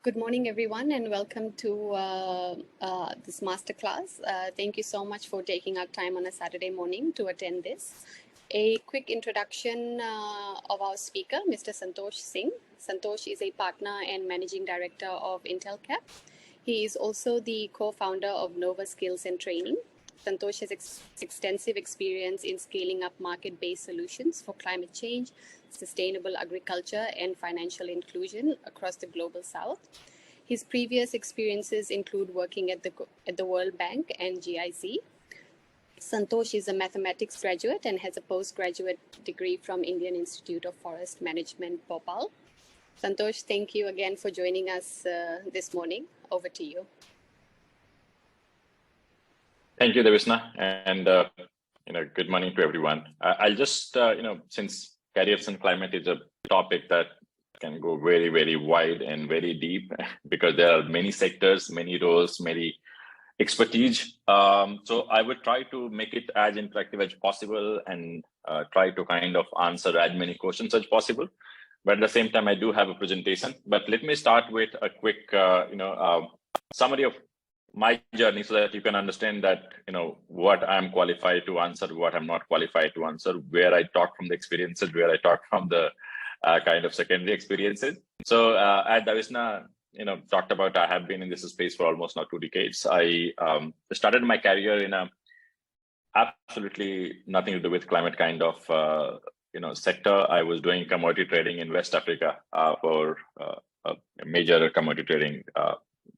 Good morning, everyone, and welcome to this masterclass. Thank you so much for taking our time on a Saturday morning to attend this. A quick introduction of our speaker, Mr. Santosh Singh. Santosh is a partner and managing director of Intellecap. He is also the co-founder of Nova Skills and Training. Santosh has extensive experience in scaling up market-based solutions for climate change, sustainable agriculture, and financial inclusion across the global south. His previous experiences include working at the World Bank and GIZ. Santosh is a mathematics graduate and has a postgraduate degree from Indian Institute of Forest Management, Bhopal. Santosh, thank you again for joining us this morning. Over to you. Thank you, Devisna, and good morning to everyone. I'll just since careers and climate is a topic that can go very, very wide and very deep because there are many sectors, many roles, many expertise. So I would try to make it as interactive as possible and try to kind of answer as many questions as possible. But at the same time, I do have a presentation. But let me start with a quick, summary of my journey so that you can understand that, what I'm qualified to answer, what I'm not qualified to answer, where I talk from the experiences, where I talk from the kind of secondary experiences. So as Devisna, talked about, I have been in this space for almost now 2 decades. I started my career in a absolutely nothing to do with climate kind of, sector. I was doing commodity trading in West Africa for a major commodity trading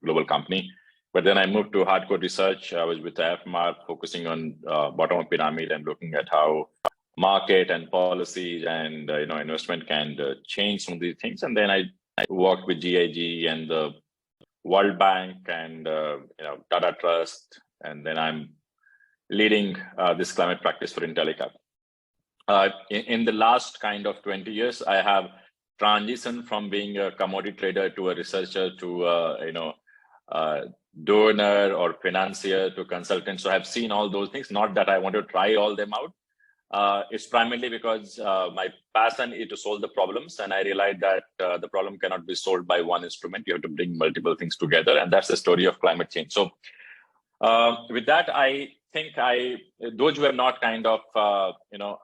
global company. But then I moved to hardcore research. I was with AFMAR, focusing on bottom-up pyramid and looking at how market and policies and investment can change some of these things. And then I worked with GIG and the World Bank and Tata Trust, and then I'm leading this climate practice for Intellecap. In the last kind of 20 years, I have transitioned from being a commodity trader to a researcher to donor or financier to consultant. So I've seen all those things. Not that I want to try all them out. It's primarily because my passion is to solve the problems, and I realized that the problem cannot be solved by one instrument. You have to bring multiple things together, and that's the story of climate change. So with that, I think those who have not kind of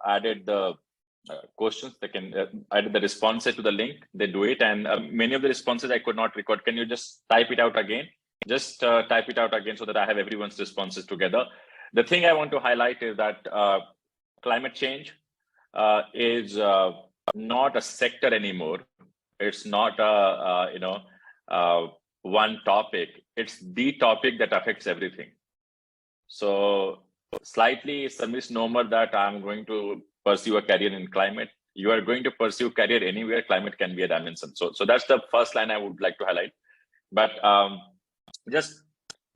added the questions, they can add the responses to the link. They do it, and many of the responses I could not record. Can you just type it out again? Just type it out again so that I have everyone's responses together. The thing I want to highlight is that climate change is not a sector anymore. It's not one topic. It's the topic that affects everything. So slightly it's a misnomer that I'm going to pursue a career in climate. You are going to pursue career anywhere. Climate can be a dimension. So that's the first line I would like to highlight. But just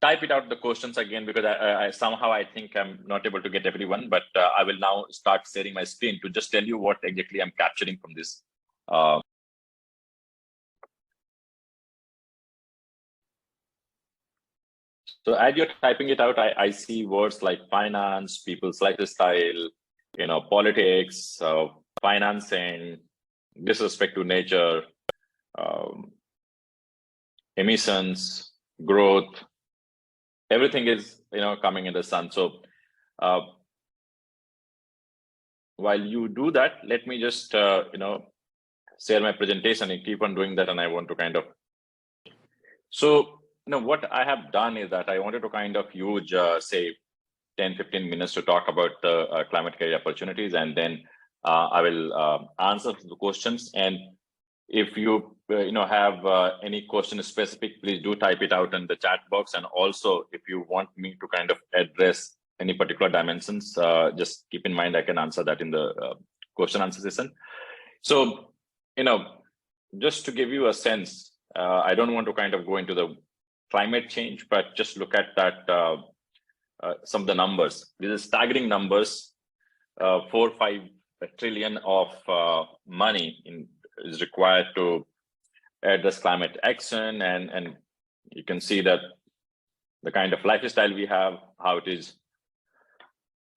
type it out the questions again, because I somehow I think I'm not able to get everyone, but I will now start sharing my screen to just tell you what exactly I'm capturing from this. So as you're typing it out, I see words like finance, people's lifestyle, politics, financing, disrespect to nature, emissions, growth. Everything is coming in the sun. So while you do that, let me just share my presentation and keep on doing that. And I want to kind of what I have done is that I wanted to kind of use say 10-15 minutes to talk about the climate career opportunities, and then I will answer the questions. And if you have any question specific, please do type it out in the chat box. And also, if you want me to kind of address any particular dimensions, just keep in mind I can answer that in the question answer session. So, just to give you a sense, I don't want to kind of go into the climate change, but just look at that some of the numbers. These are staggering numbers. 4-5 trillion of money is required to address climate action, and you can see that the kind of lifestyle we have, how it is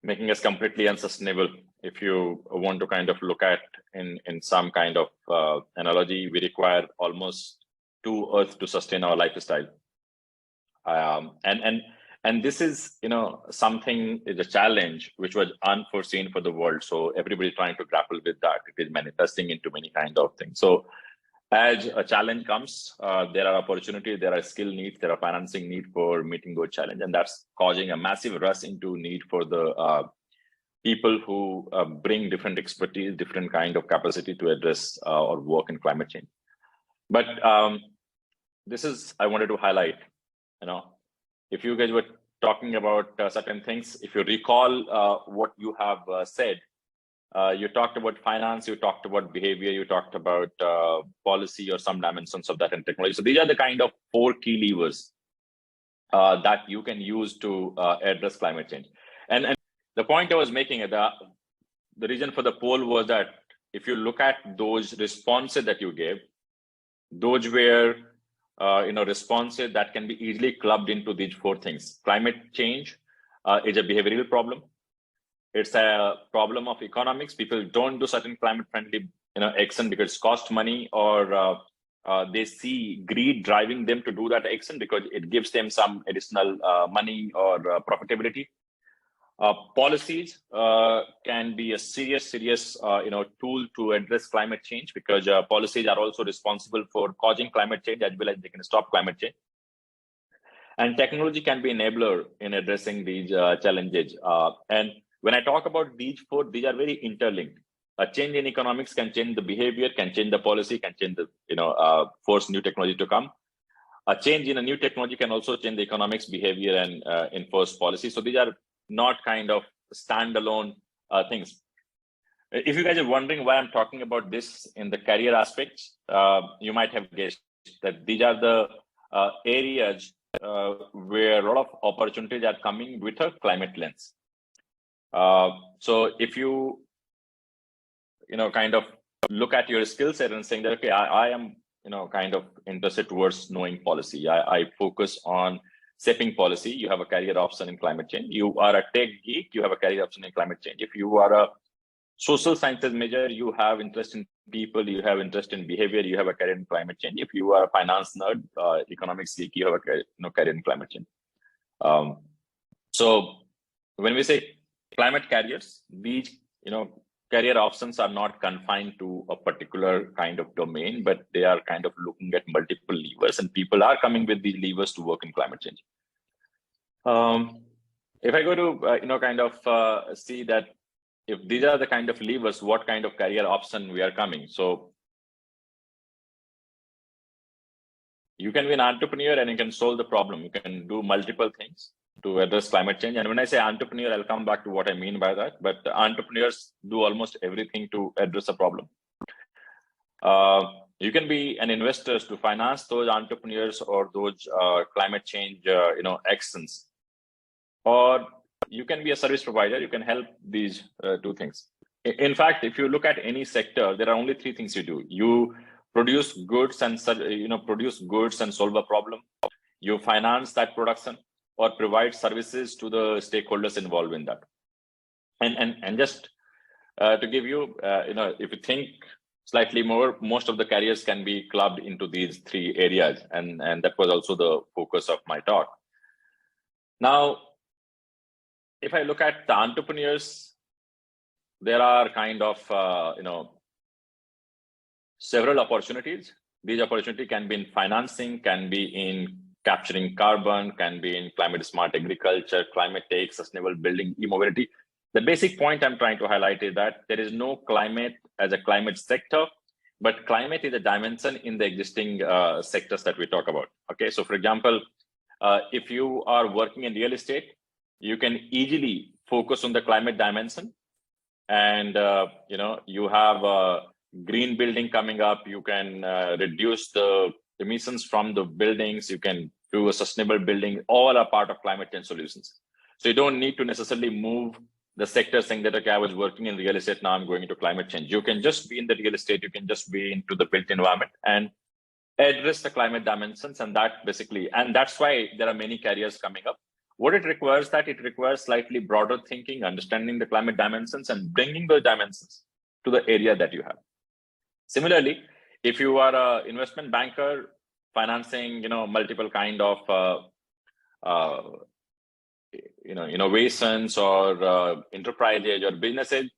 making us completely unsustainable. If you want to kind of look at in some kind of analogy, we require almost to Earth to sustain our lifestyle. And this is, something is a challenge which was unforeseen for the world. So everybody trying to grapple with that. It is manifesting into many kind of things. So as a challenge comes, there are opportunities, there are skill needs, there are financing need for meeting those challenges, and that's causing a massive rush into need for the people who bring different expertise, different kind of capacity to address or work in climate change. But this is, I wanted to highlight, if you guys were talking about certain things, if you recall what you have said, you talked about finance, you talked about behavior, you talked about policy or some dimensions of that and technology. So these are the kind of 4 key levers that you can use to address climate change. And the point I was making, the reason for the poll was that if you look at those responses that you gave, those were responses that can be easily clubbed into these 4 things. Climate change is a behavioral problem. It's a problem of economics. People don't do certain climate friendly action because it costs money, or they see greed driving them to do that action because it gives them some additional money or profitability. Policies can be a serious tool to address climate change, because policies are also responsible for causing climate change as well as they can stop climate change. And technology can be enabler in addressing these challenges. And when I talk about these 4, these are very interlinked. A change in economics can change the behavior, can change the policy, can change the force new technology to come. A change in a new technology can also change the economics, behavior, and enforce policy. So these are not kind of standalone things. If you guys are wondering why I'm talking about this in the career aspects, you might have guessed that these are the areas where a lot of opportunities are coming with a climate lens. So if you kind of look at your skill set and saying that, okay, I am kind of interested towards knowing policy. I focus on shaping policy. You have a career option in climate change. You are a tech geek, you have a career option in climate change. If you are a social sciences major, you have interest in people, you have interest in behavior, you have a career in climate change. If you are a finance nerd, economics geek, you have a career in climate change. So when we say climate careers, these career options are not confined to a particular kind of domain, but they are kind of looking at multiple levers, and people are coming with these levers to work in climate change. If I go to kind of see that if these are the kind of levers, what kind of career option we are coming. So you can be an entrepreneur and you can solve the problem. You can do multiple things to address climate change. And when I say entrepreneur, I'll come back to what I mean by that. But entrepreneurs do almost everything to address a problem. You can be an investor to finance those entrepreneurs or those climate change actions. Or you can be a service provider. You can help these 2 things. In fact, if you look at any sector, there are only 3 things you do. You produce goods and solve a problem. You finance that production, or provide services to the stakeholders involved in that. And just to give you, if you think slightly more, most of the careers can be clubbed into these 3 areas, and that was also the focus of my talk. Now, if I look at the entrepreneurs, there are kind of several opportunities. These opportunities can be in financing, can be in capturing carbon, can be in climate smart agriculture, climate tech, sustainable building, e-mobility. The basic point I'm trying to highlight is that there is no climate as a climate sector, but climate is a dimension in the existing sectors that we talk about. Okay, so for example, if you are working in real estate, you can easily focus on the climate dimension, and you have a green building coming up. You can reduce the emissions from the buildings. You can do a sustainable building. All are part of climate change solutions. So you don't need to necessarily move the sector saying that, okay, I was working in real estate, now I'm going into climate change. You can just be in the real estate. You can just be into the built environment and address the climate dimensions. And that's why there are many careers coming up. What it requires, it requires slightly broader thinking, understanding the climate dimensions and bringing those dimensions to the area that you have. Similarly, if you are an investment banker, financing, multiple kind of innovations or enterprises or businesses,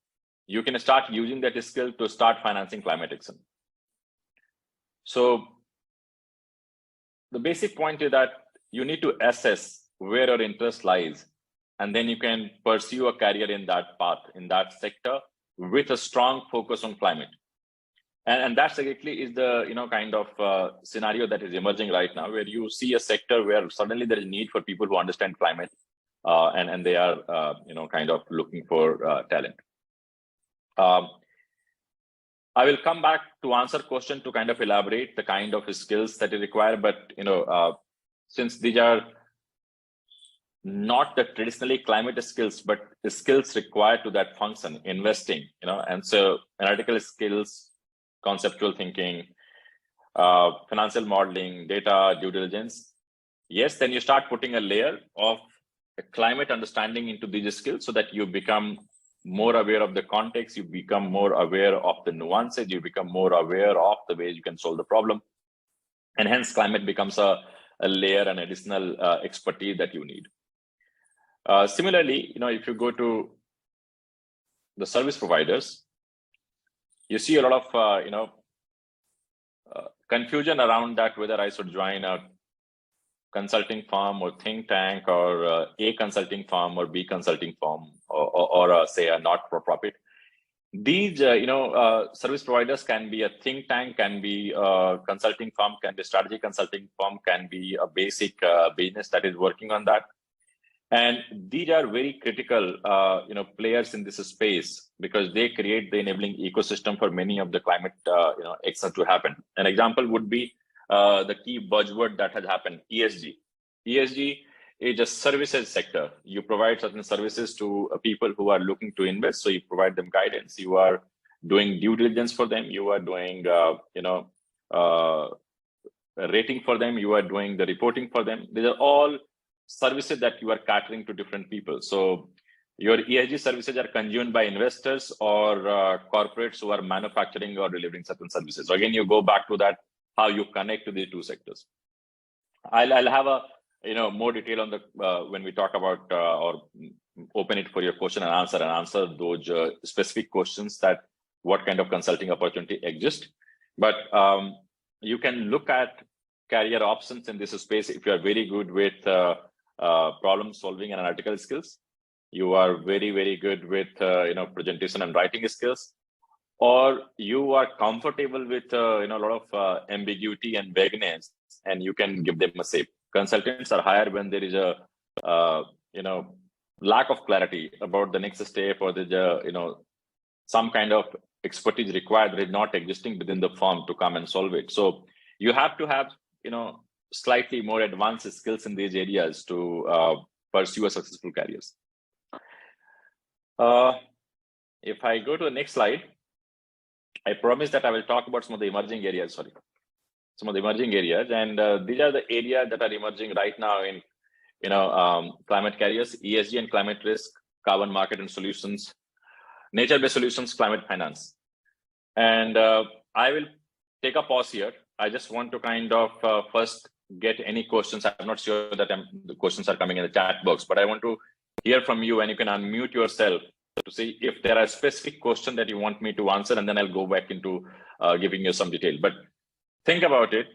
you can start using that skill to start financing climate action. So the basic point is that you need to assess where your interest lies, and then you can pursue a career in that path, in that sector, with a strong focus on climate. And that's exactly is the kind of scenario that is emerging right now, where you see a sector where suddenly there is need for people who understand climate, and they are kind of looking for talent. I will come back to answer question to kind of elaborate the kind of skills that is required, but since these are not the traditionally climate skills, but the skills required to that function, investing, and so analytical skills, conceptual thinking, financial modeling, data, due diligence. Yes, then you start putting a layer of a climate understanding into these skills so that you become more aware of the context, you become more aware of the nuances, you become more aware of the ways you can solve the problem. And hence climate becomes a layer and additional expertise that you need. Similarly, if you go to the service providers, you see a lot of confusion around that, whether I should join a consulting firm or think tank, or A consulting firm or B consulting firm, or say a not-for-profit. These service providers can be a think tank, can be a consulting firm, can be a strategy consulting firm, can be a basic business that is working on that. And these are very critical players in this space, because they create the enabling ecosystem for many of the climate action to happen. An example would be the key buzzword that has happened, ESG. ESG is a services sector. You provide certain services to people who are looking to invest. So you provide them guidance. You are doing due diligence for them. You are doing rating for them. You are doing the reporting for them. These are all services that you are catering to different people. So your ESG services are consumed by investors or corporates who are manufacturing or delivering certain services. So again, you go back to that, how you connect to these two sectors. I'll have a more detail on the when we talk about or open it for your question and answer those specific questions, that what kind of consulting opportunity exists. But you can look at career options in this space if you are very good with problem solving and analytical skills. You are very, very good with presentation and writing skills, or you are comfortable with a lot of ambiguity and vagueness, and you can give them a say. Consultants are hired when there is a lack of clarity about the next step, or the some kind of expertise required that is not existing within the firm to come and solve it. So you have to have slightly more advanced skills in these areas to pursue a successful careers. If I go to the next slide, I promise that I will talk about some of the emerging areas. Some of the emerging areas, and these are the areas that are emerging right now in climate careers: ESG and climate risk, carbon market and solutions, nature-based solutions, climate finance. And I will take a pause here. I just want to kind of first get any questions. I'm not sure that the questions are coming in the chat box, but I want to hear from you, and you can unmute yourself to see if there are specific questions that you want me to answer, and then I'll go back into giving you some detail. But think about it.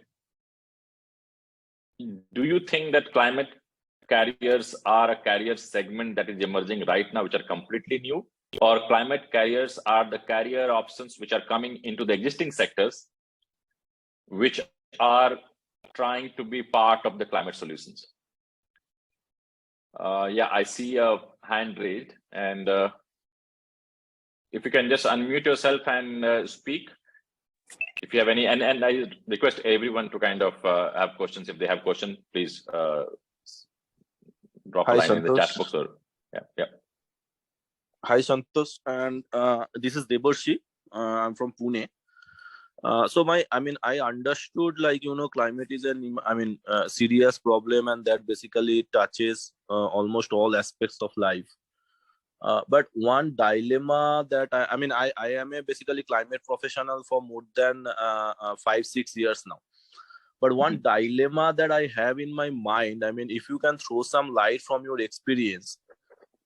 Do you think that climate careers are a career segment that is emerging right now, which are completely new, or climate careers are the career options which are coming into the existing sectors, which are trying to be part of the climate solutions? Yeah, I see a hand raised, and if you can just unmute yourself and speak. If you have any, and I request everyone to kind of have questions. If they have questions, please drop a line in the chat box. Or yeah. Hi, Santosh, and this is Debarshi. I'm from Pune. So I understood, climate is a serious problem, and that basically touches almost all aspects of life. But one dilemma that I am a basically climate professional for more than 5-6 years now. But one dilemma that I have in my mind, I mean, if you can throw some light from your experience,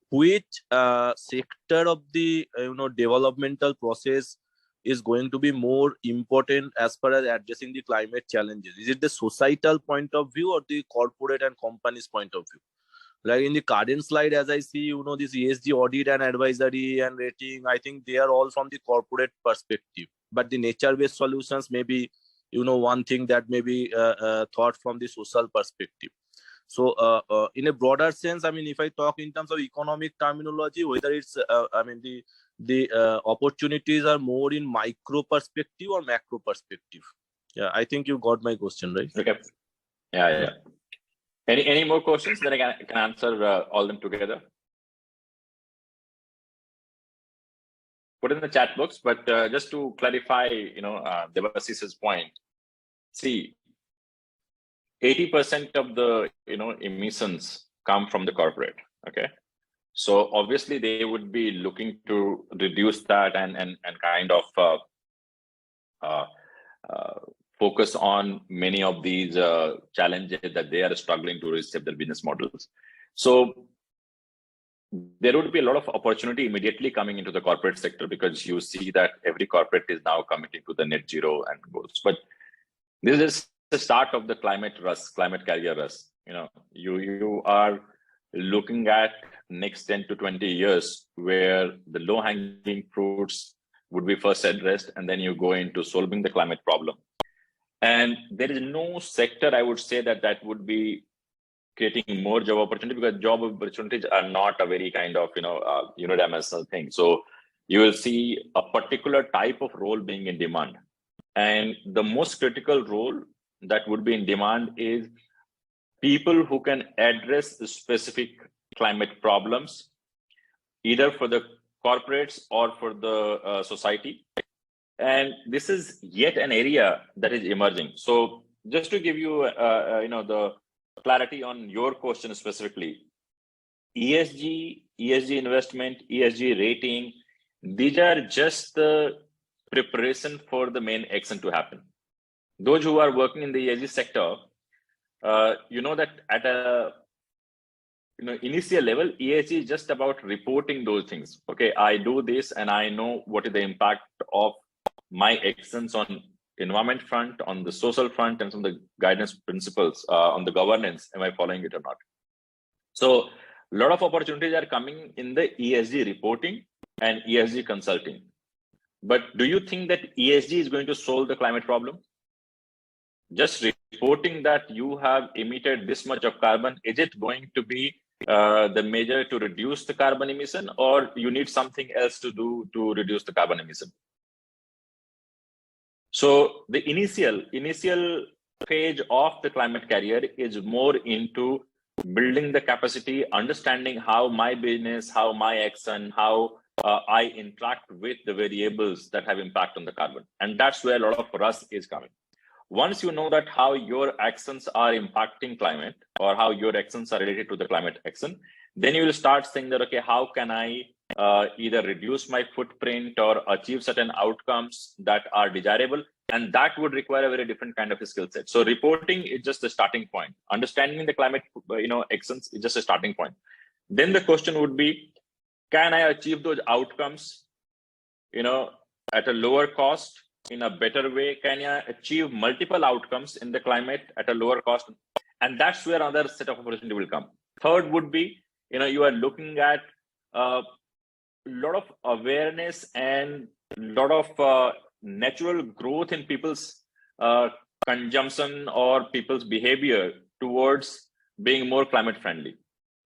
which sector of the developmental process is going to be more important as far as addressing the climate challenges? Is it the societal point of view or the corporate and companies point of view? Like in the current slide, as I see, this ESG audit and advisory and rating, I think they are all from the corporate perspective. But the nature-based solutions may be, one thing that may be thought from the social perspective. So in a broader sense, I mean, if I talk in terms of economic terminology, whether it's, the opportunities are more in micro perspective or macro perspective. Yeah, I think you got my question, right? Okay. Yeah. Any more questions that I can answer all them together? Put in the chat box, but just to clarify, Devasis's point, see, 80% of the emissions come from the corporate. Okay, so obviously they would be looking to reduce that and kind of focus on many of these challenges that they are struggling to reshape their business models. So there would be a lot of opportunity immediately coming into the corporate sector, because you see that every corporate is now committing to the net zero and goals. But this is the start of the climate carrier rush. You are looking at next 10 to 20 years where the low-hanging fruits would be first addressed, and then you go into solving the climate problem. And there is no sector, I would say, that would be creating more job opportunity, because job opportunities are not a very kind of unidimensional thing. So you will see a particular type of role being in demand, and the most critical role that would be in demand is people who can address the specific climate problems, either for the corporates or for the society. And this is yet an area that is emerging. So just to give you the clarity on your question specifically, ESG investment, ESG rating, these are just the preparation for the main action to happen. Those who are working in the ESG sector, that at a initial level, ESG is just about reporting those things. Okay, I do this and I know what is the impact of my actions on environment front, on the social front, and some of the guidance principles on the governance. Am I following it or not? So a lot of opportunities are coming in the ESG reporting and ESG consulting. But do you think that ESG is going to solve the climate problem? Just reporting that you have emitted this much of carbon, is it going to be the measure to reduce the carbon emission, or you need something else to do to reduce the carbon emission? So the initial phase of the climate carrier is more into building the capacity, understanding how my business, how my action, how I interact with the variables that have impact on the carbon. And that's where a lot of rush is coming. Once you know that how your actions are impacting climate, or how your actions are related to the climate action, then you will start saying that, okay, how can I either reduce my footprint or achieve certain outcomes that are desirable? And that would require a very different kind of a skill set. So reporting is just the starting point. Understanding the climate actions is just a starting point. Then the question would be, can I achieve those outcomes at a lower cost, in a better way? Can I achieve multiple outcomes in the climate at a lower cost? And that's where another set of opportunity will come. Third would be, you are looking at a lot of awareness and a lot of natural growth in people's consumption or people's behavior towards being more climate friendly.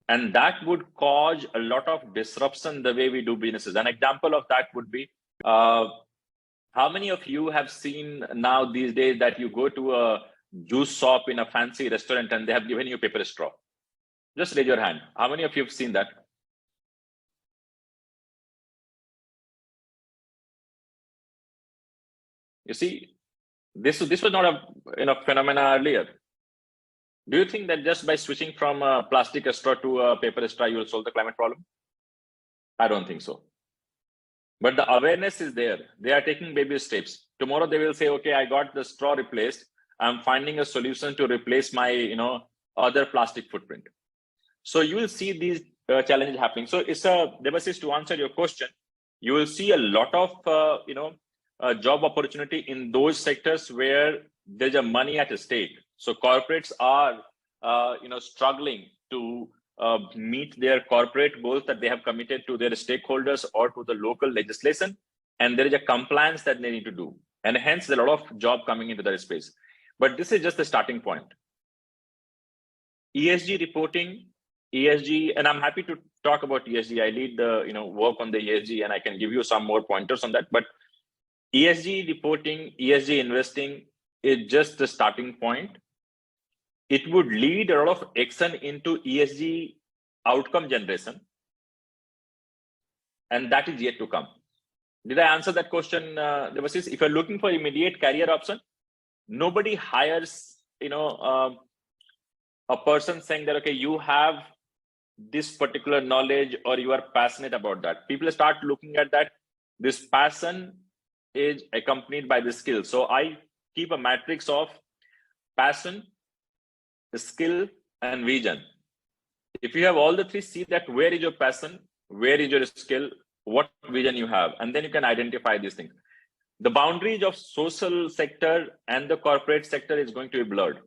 And that would cause a lot of disruption the way we do businesses. An example of that would be, how many of you have seen now these days that you go to a juice shop in a fancy restaurant and they have given you a paper straw? Just raise your hand. How many of you have seen that? You see, this was not a phenomena earlier. Do you think that just by switching from a plastic straw to a paper straw, you will solve the climate problem? I don't think so. But the awareness is there. They are taking baby steps. Tomorrow they will say, okay, I got the straw replaced. I'm finding a solution to replace my, other plastic footprint. So you will see these challenges happening. So it's Devasis, to answer your question, you will see a lot of, job opportunity in those sectors where there's a money at stake. So corporates are, struggling to meet their corporate goals that they have committed to their stakeholders or to the local legislation. And there is a compliance that they need to do. And hence, there's a lot of job coming into that space. But this is just the starting point. ESG reporting, ESG, and I'm happy to talk about ESG. I lead the work on the ESG, and I can give you some more pointers on that. But ESG reporting, ESG investing is just the starting point. It would lead a lot of action into ESG outcome generation, and that is yet to come. Did I answer that question, Devasis? If you're looking for immediate career option, nobody hires, a person saying that, okay, you have this particular knowledge or you are passionate about that. People start looking at that. This passion is accompanied by the skill. So I keep a matrix of passion, skill, and vision. If you have all the three, see that where is your passion, where is your skill, what vision you have, and then you can identify these things. The boundaries of social sector and the corporate sector is going to be blurred.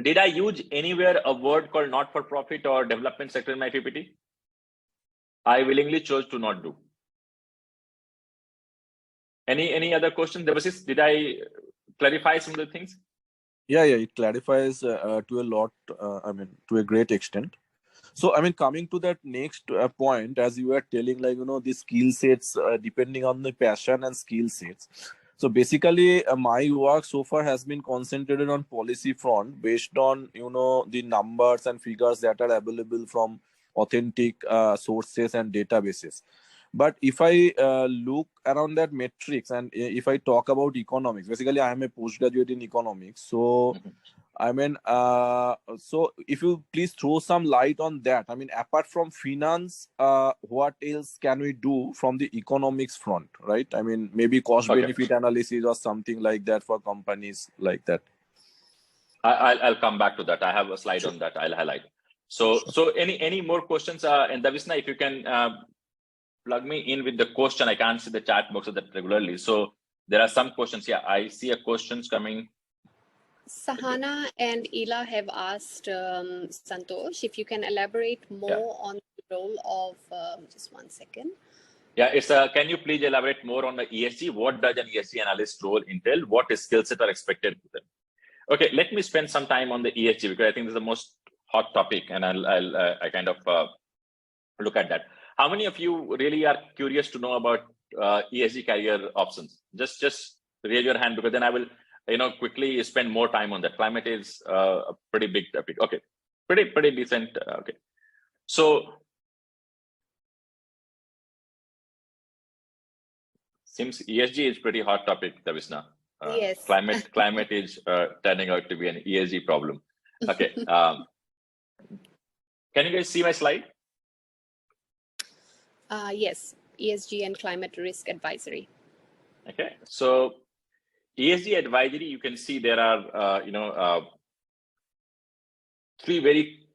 Did I use anywhere a word called not-for-profit or development sector in my PPT? I willingly chose to not do. Any other questions? Devasis, did I clarify some of the things? Yeah, it clarifies to a lot, to a great extent. So, coming to that next point, as you were telling, the skill sets, depending on the passion and skill sets. So basically, my work so far has been concentrated on policy front based on, the numbers and figures that are available from authentic sources and databases. But if I look around that metrics, and if I talk about economics, basically I am a postgraduate in economics. So, so if you please throw some light on that. Apart from finance, what else can we do from the economics front, right? Maybe cost benefit analysis or something like that for companies like that. I'll come back to that. I have a slide on that. I'll highlight. So any more questions? And Davisna, if you can plug me in with the question. I can't see the chat box that regularly. So there are some questions. Yeah, I see a questions coming. Sahana and Ela have asked Santosh if you can elaborate more on the role of, just one second. Yeah, it's can you please elaborate more on the ESG? What does an ESG analyst role entail? What skill set are expected of them? Okay, let me spend some time on the ESG because I think this is the most hot topic, and I kind of look at that. How many of you really are curious to know about ESG career options? Just raise your hand, because then I will quickly spend more time on that. Climate is a pretty big topic. Okay, pretty decent. Okay, so seems ESG is pretty hot topic, Davisna. Yes. Climate is turning out to be an ESG problem. Okay. Can you guys see my slide? Yes, ESG and climate risk advisory. Okay, so ESG advisory, you can see there are three very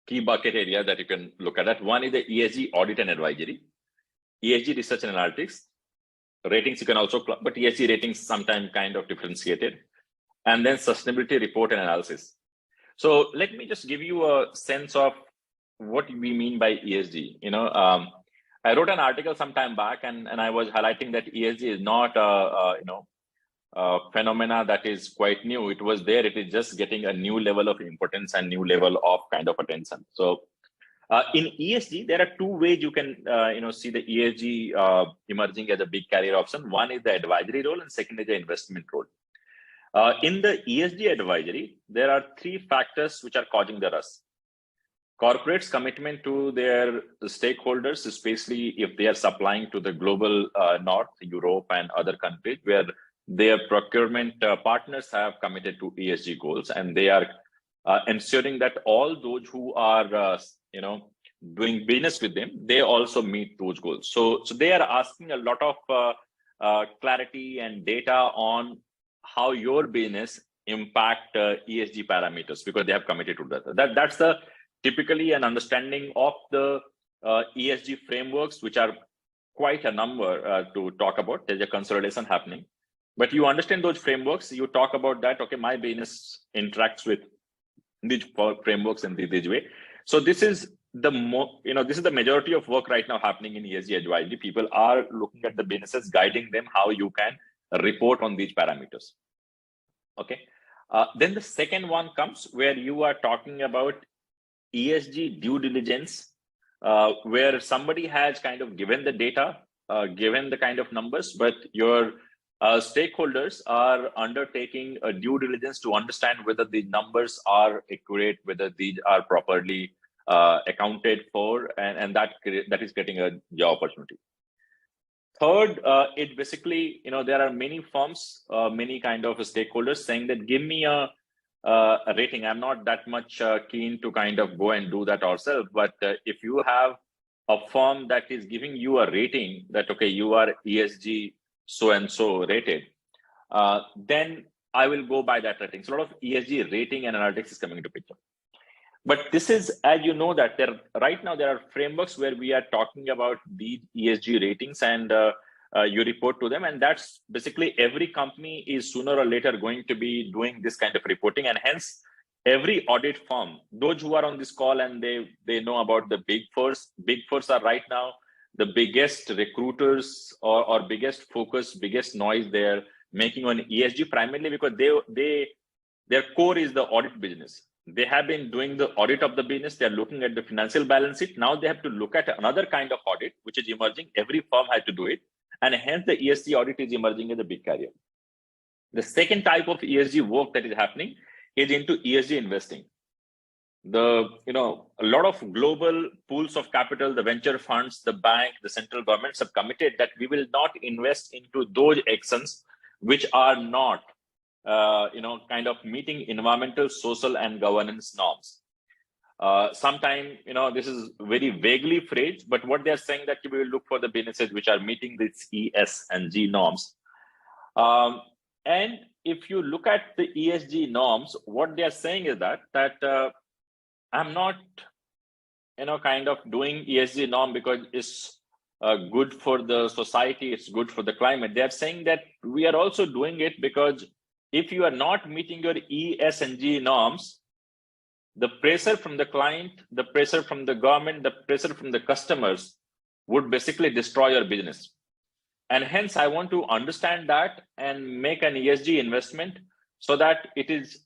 key bucket areas that you can look at. That one is the ESG audit and advisory, ESG research and analytics, ratings you can also, but ESG ratings sometimes kind of differentiated, and then sustainability report and analysis. So let me just give you a sense of what we mean by ESG. I wrote an article some time back, and I was highlighting that ESG is not a phenomena that is quite new. It was there. It is just getting a new level of importance and new level of kind of attention. So in ESG, there are two ways you can see the ESG emerging as a big career option. One is the advisory role, and second is the investment role. In the ESG advisory, there are three factors which are causing the rush. Corporates' commitment to their stakeholders, especially if they are supplying to the global north, Europe and other countries, where their procurement partners have committed to ESG goals, and they are ensuring that all those who are doing business with them, they also meet those goals. So they are asking a lot of clarity and data on how your business impact ESG parameters because they have committed to that. That's the typically an understanding of the ESG frameworks, which are quite a number to talk about. There's a consolidation happening, but you understand those frameworks. You talk about that. Okay, my business interacts with these frameworks in this way. So this is this is the majority of work right now happening in ESG advisory. People are looking at the businesses, guiding them how you can report on these parameters. Okay. Then the second one comes where you are talking about ESG due diligence, where somebody has kind of given the data, given the kind of numbers, but your stakeholders are undertaking a due diligence to understand whether the numbers are accurate, whether these are properly accounted for, and that is getting a job opportunity. Third, it basically, there are many firms, many kind of stakeholders saying that give me a rating. I'm not that much keen to kind of go and do that ourselves, but if you have a firm that is giving you a rating that, okay, you are ESG so-and-so rated, then I will go by that rating. So a lot of ESG rating and analytics is coming into picture. But this is, as you know, that right now there are frameworks where we are talking about the ESG ratings and you report to them. And that's basically every company is sooner or later going to be doing this kind of reporting. And hence, every audit firm, those who are on this call and they know about the big fours are right now the biggest recruiters or biggest focus, biggest noise they're making on ESG, primarily because their core is the audit business. They have been doing the audit of the business. They're looking at the financial balance sheet. Now they have to look at another kind of audit, which is emerging. Every firm had to do it. And hence the ESG audit is emerging as a big career. The second type of ESG work that is happening is into ESG investing. A lot of global pools of capital, the venture funds, the bank, the central governments have committed that we will not invest into those actions which are not kind of meeting environmental, social, and governance norms. Sometimes, this is very vaguely phrased, but what they're saying that we will look for the businesses which are meeting these ES and G norms. And if you look at the ESG norms, what they're saying is that I'm not, kind of doing ESG norm because it's good for the society, it's good for the climate. They're saying that we are also doing it because if you are not meeting your E, S, and G norms, the pressure from the client, the pressure from the government, the pressure from the customers would basically destroy your business. And hence, I want to understand that and make an ESG investment so that it is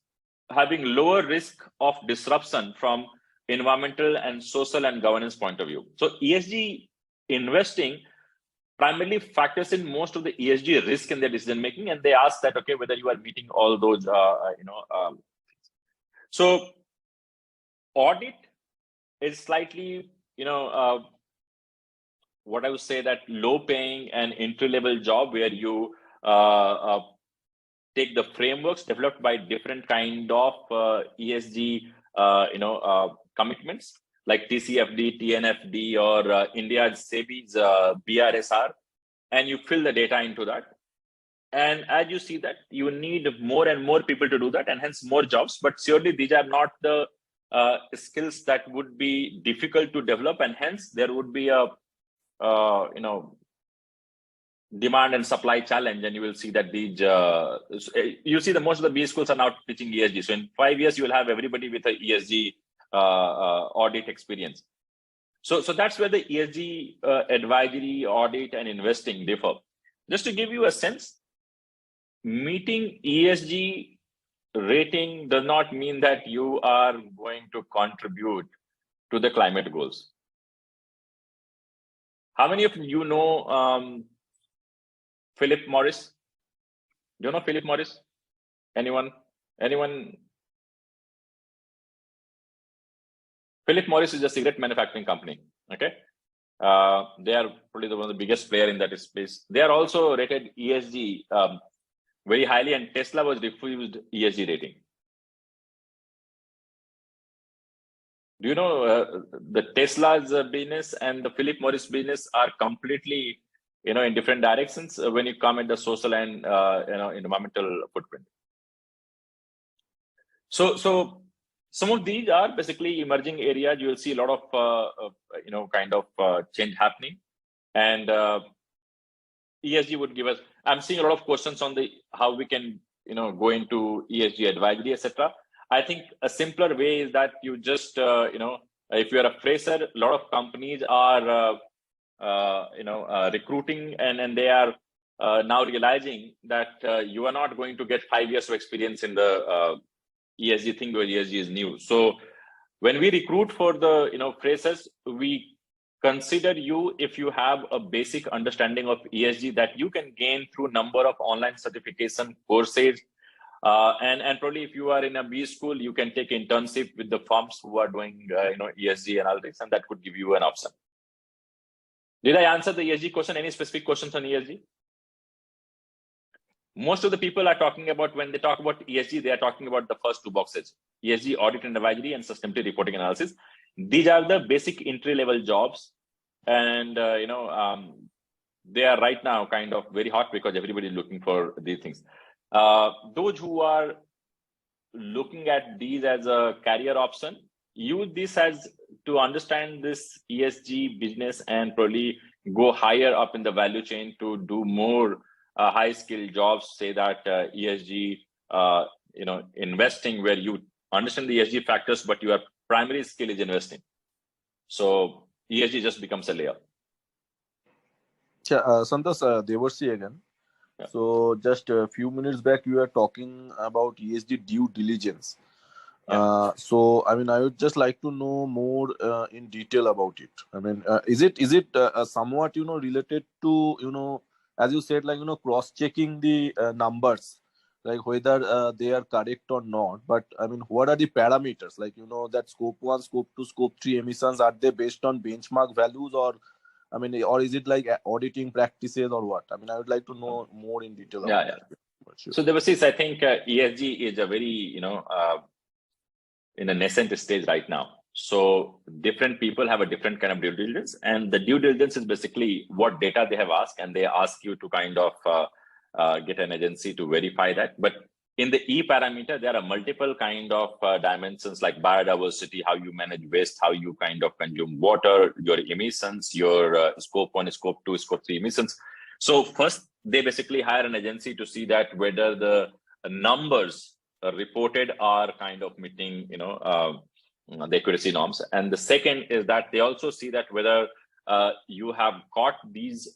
having lower risk of disruption from environmental and social and governance point of view. So ESG investing primarily factors in most of the ESG risk in their decision making, and they ask that, okay, whether you are meeting all those, So audit is slightly, what I would say that low paying and entry level job where you take the frameworks developed by different kind of ESG, commitments like TCFD, TNFD, or India's SEBI's BRSR, and you fill the data into that. And as you see that, you need more and more people to do that, and hence more jobs. But surely these are not the skills that would be difficult to develop, and hence there would be a demand and supply challenge. And you will see that these you see the most of the B schools are now teaching ESG. So in 5 years, you will have everybody with a ESG audit experience. So that's where the ESG advisory, audit, and investing differ. Just to give you a sense, meeting ESG rating does not mean that you are going to contribute to the climate goals. How many of you know Philip Morris? Do you know Philip Morris? Anyone? Philip Morris is a cigarette manufacturing company. Okay, they are probably one of the biggest player in that space. They are also rated ESG very highly, and Tesla was refused ESG rating. Do you know the Tesla's business and the Philip Morris business are completely, in different directions when you come at the social and environmental footprint. So some of these are basically emerging areas. You will see a lot of change happening, and ESG would give us. I'm seeing a lot of questions on the how we can go into ESG advisory, etc. I think a simpler way is that you just if you're a fresher, a lot of companies are recruiting, and they are now realizing that you are not going to get 5 years of experience in the ESG thing where ESG is new. So when we recruit for the freshers, we consider you if you have a basic understanding of ESG that you can gain through number of online certification courses. And probably if you are in a B school, you can take internship with the firms who are doing ESG analytics, and that could give you an option. Did I answer the ESG question? Any specific questions on ESG? Most of the people are talking about, when they talk about ESG, they are talking about the first two boxes: ESG audit and advisory and sustainability reporting analysis. These are the basic entry-level jobs, and they are right now kind of very hot because everybody is looking for these things. Those who are looking at these as a career option, use this as to understand this ESG business and probably go higher up in the value chain to do more high-skilled jobs. Say that ESG, investing, where you understand the ESG factors, but your primary skill is investing. So ESG just becomes a layer. Santosh, Devarshi again. Yeah. So just a few minutes back, you were talking about ESG due diligence. Yeah. So I would just like to know more in detail about it. Is it somewhat related to as you said, cross-checking the numbers, like whether they are correct or not. But what are the parameters? That scope 1, scope 2, scope 3 emissions, are they based on benchmark values, or or is it like auditing practices, or what? I would like to know more in detail. Yeah. Sure. So Devasis, I think ESG is a very in a nascent stage right now. So different people have a different kind of due diligence, and the due diligence is basically what data they have asked, and they ask you to kind of get an agency to verify that. But in the E parameter, there are multiple kind of dimensions like biodiversity, how you manage waste, how you kind of consume water, your emissions, your scope 1, scope 2, scope 3 emissions. So first, they basically hire an agency to see that whether the numbers reported are kind of meeting, the accuracy norms. And the second is that they also see that whether you have got these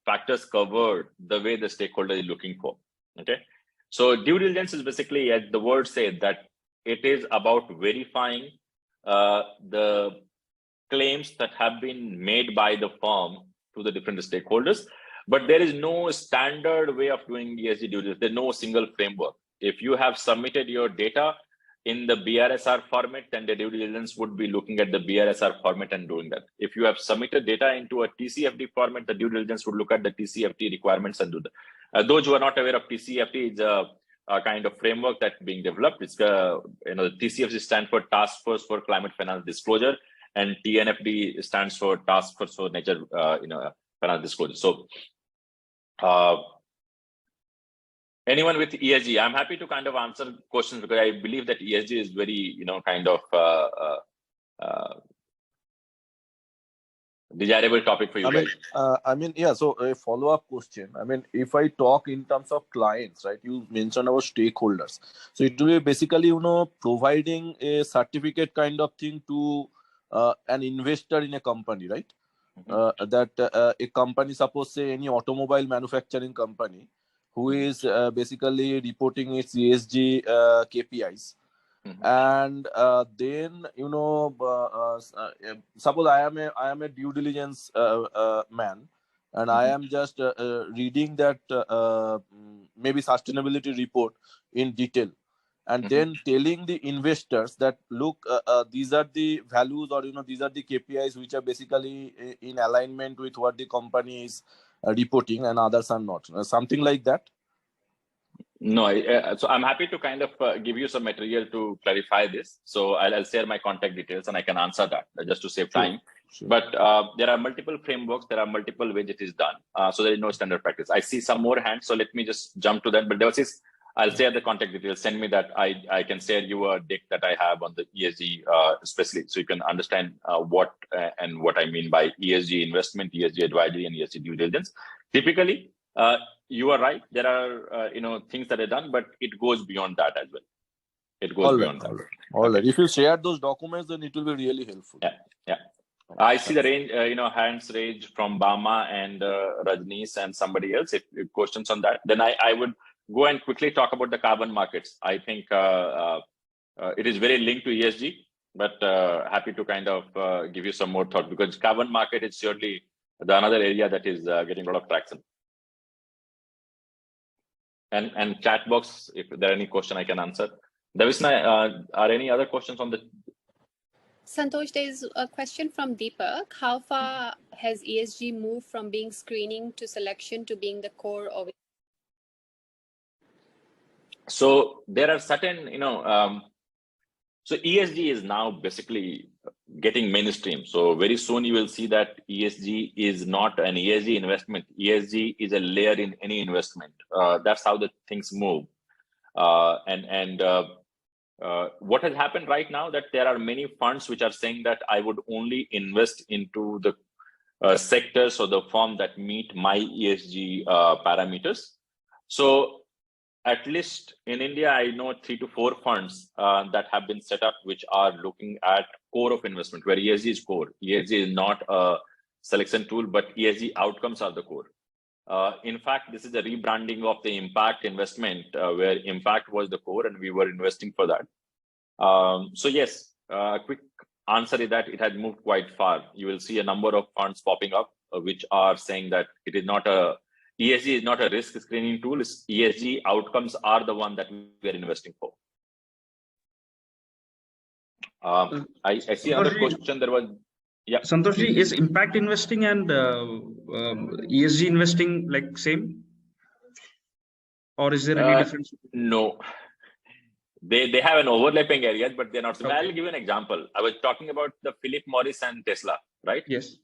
factors covered the way the stakeholder is looking for. Okay. So due diligence is basically, as the word said, that it is about verifying the claims that have been made by the firm to the different stakeholders. But there is no standard way of doing ESG due diligence. There's no single framework. If you have submitted your data in the BRSR format, then the due diligence would be looking at the BRSR format and doing that. If you have submitted data into a TCFD format, the due diligence would look at the TCFD requirements and do that. Those who are not aware of TCFD, is a kind of framework that's being developed. It's the TCFD stands for Task Force for Climate Finance Disclosure, and TNFD stands for Task Force for Nature Finance Disclosure. So anyone with ESG, I'm happy to kind of answer questions, because I believe that ESG is very, kind of desirable topic for you guys. Yeah. So a follow-up question. If I talk in terms of clients, right? You mentioned our stakeholders. So it will be basically, providing a certificate kind of thing to an investor in a company, right? Mm-hmm. That a company, suppose say any automobile manufacturing company, who is basically reporting its ESG KPIs. Mm-hmm. And then suppose I am a due diligence man, and mm-hmm. I am just reading that maybe sustainability report in detail, and mm-hmm. then telling the investors that look, these are the values, or these are the KPIs which are basically in alignment with what the company is reporting, and others are not. Something like that. No, so I'm happy to kind of give you some material to clarify this. So I'll share my contact details, and I can answer that just to save time. Sure. But there are multiple frameworks, there are multiple ways it is done. So there is no standard practice. I see some more hands, so let me just jump to that. But there was this, I'll share the contact details. Send me that. I can share you a deck that I have on the ESG, especially so you can understand what and what I mean by ESG investment, ESG advisory, and ESG due diligence. Typically, you are right. There are things that are done, but it goes beyond that as well. It goes beyond that. All right. If you share those documents, then it will be really helpful. Yeah. I see the range, hands raised from Bama and Rajneesh and somebody else. If questions on that, then I would go and quickly talk about the carbon markets. I think it is very linked to ESG, but happy to kind of give you some more thought, because carbon market is surely another area that is getting a lot of traction. And chat box, if there are any question I can answer. Davisna, are any other questions on the? Santosh, there's a question from Deepak. How far has ESG moved from being screening to selection to being the core of it? So there are certain, so ESG is now basically getting mainstream. So very soon you will see that ESG is not an ESG investment. ESG is a layer in any investment. That's how the things move. What has happened right now, that there are many funds which are saying that I would only invest into the sectors or the firm that meet my ESG parameters. So at least in India, I know 3 to 4 funds that have been set up, which are looking at core of investment, where ESG is core. ESG is not a selection tool, but ESG outcomes are the core. In fact, this is a rebranding of the impact investment, where impact was the core and we were investing for that. So yes, a quick answer is that it has moved quite far. You will see a number of funds popping up, which are saying that it is not ESG is not a risk screening tool. ESG outcomes are the one that we are investing for. I see another question. There was, yeah. Santoshji, is impact investing and ESG investing like same, or is there any difference? No, they have an overlapping areas, but they're not. So Okay. I'll give you an example. I was talking about the Philip Morris and Tesla, right? Yes.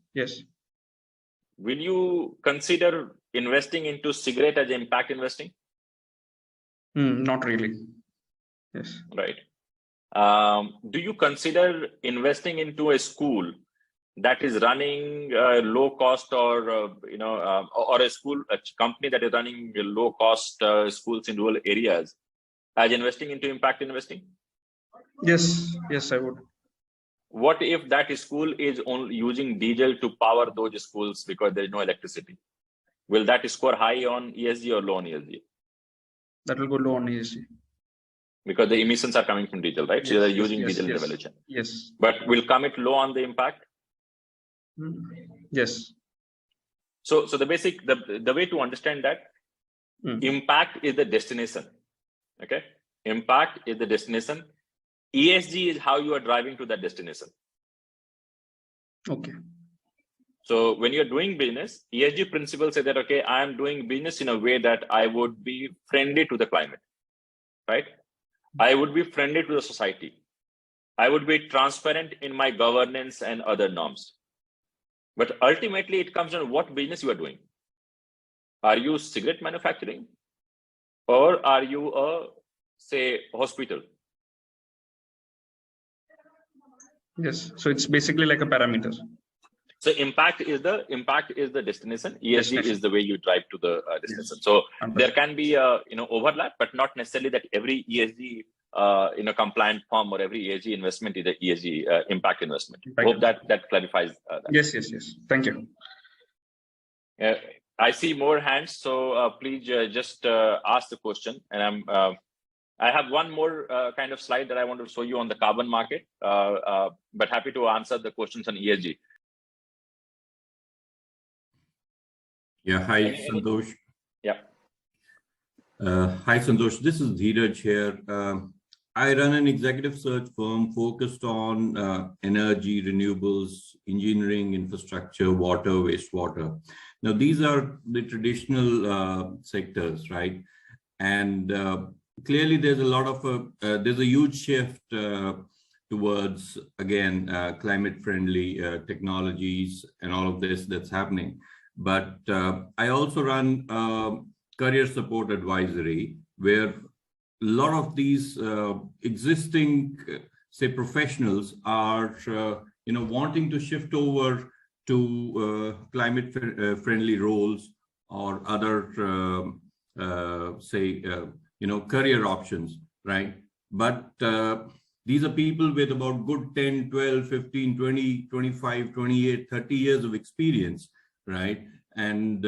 Will you consider investing into cigarette as impact investing? Not really. Yes. Right. Do you consider investing into a school that is running low cost, or or a company that is running low cost schools in rural areas as investing into impact investing? Yes, I would. What if that school is only using diesel to power those schools because there is no electricity? Will that score high on ESG or low on ESG? That will go low on ESG. Because the emissions are coming from diesel, right? So they're using diesel in the value chain. Yes. But will come it low on the impact? Yes. So the basic, the way to understand that, impact is the destination. Okay. Impact is the destination. ESG is how you are driving to that destination. Okay. So when you're doing business, ESG principles say that, okay, I am doing business in a way that I would be friendly to the climate, right? I would be friendly to the society. I would be transparent in my governance and other norms. But ultimately, it comes on what business you are doing. Are you cigarette manufacturing? Or are you a, say, hospital? Yes. So it's basically like a parameter. So impact is the destination. ESG is the way you drive to the destination. Yes. So there can be overlap, but not necessarily that every ESG compliant firm or every ESG investment is a ESG impact investment. Hope that clarifies that. Yes. Thank you. I see more hands, so please just ask the question. And I have one more kind of slide that I want to show you on the carbon market, but happy to answer the questions on ESG. Yeah, hi, Santosh. Yeah. Hi, Santosh. This is Dheeraj here. I run an executive search firm focused on energy, renewables, engineering, infrastructure, water, wastewater. Now, these are the traditional sectors, right? And clearly, there's a lot of there's a huge shift towards, again, climate-friendly technologies and all of this that's happening. But I also run career support advisory, where lot of these existing, say, professionals are, wanting to shift over to climate friendly roles or other, career options, right? But these are people with about good 10, 12, 15, 20, 25, 28, 30 years of experience, right? And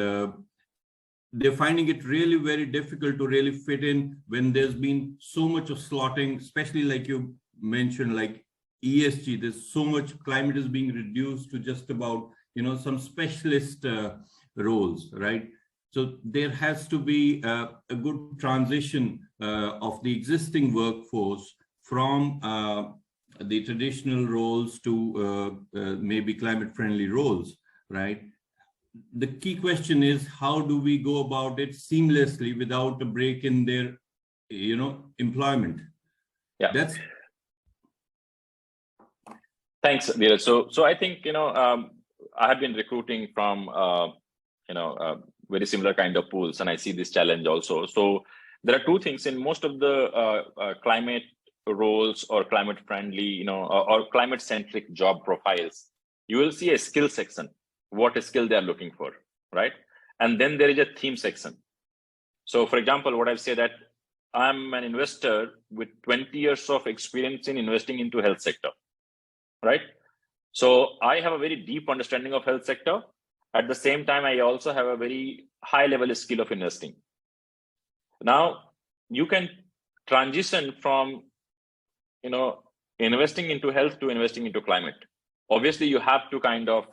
they're finding it really very difficult to really fit in when there's been so much of slotting, especially like you mentioned, like ESG, there's so much, climate is being reduced to just about, some specialist roles, right? So there has to be a good transition of the existing workforce from the traditional roles to maybe climate friendly roles, right? The key question is, how do we go about it seamlessly without a break in their, employment? Yeah. That's. Thanks, Dheeraj. So I think, I have been recruiting from, very similar kind of pools, and I see this challenge also. So there are two things in most of the climate roles or climate friendly, or climate centric job profiles. You will see a skill section, what skill they are looking for, right? And then there is a theme section. So for example, what I've said that I'm an investor with 20 years of experience in investing into health sector, right? So I have a very deep understanding of health sector. At the same time, I also have a very high level skill of investing. Now you can transition from, investing into health to investing into climate. Obviously, you have to kind of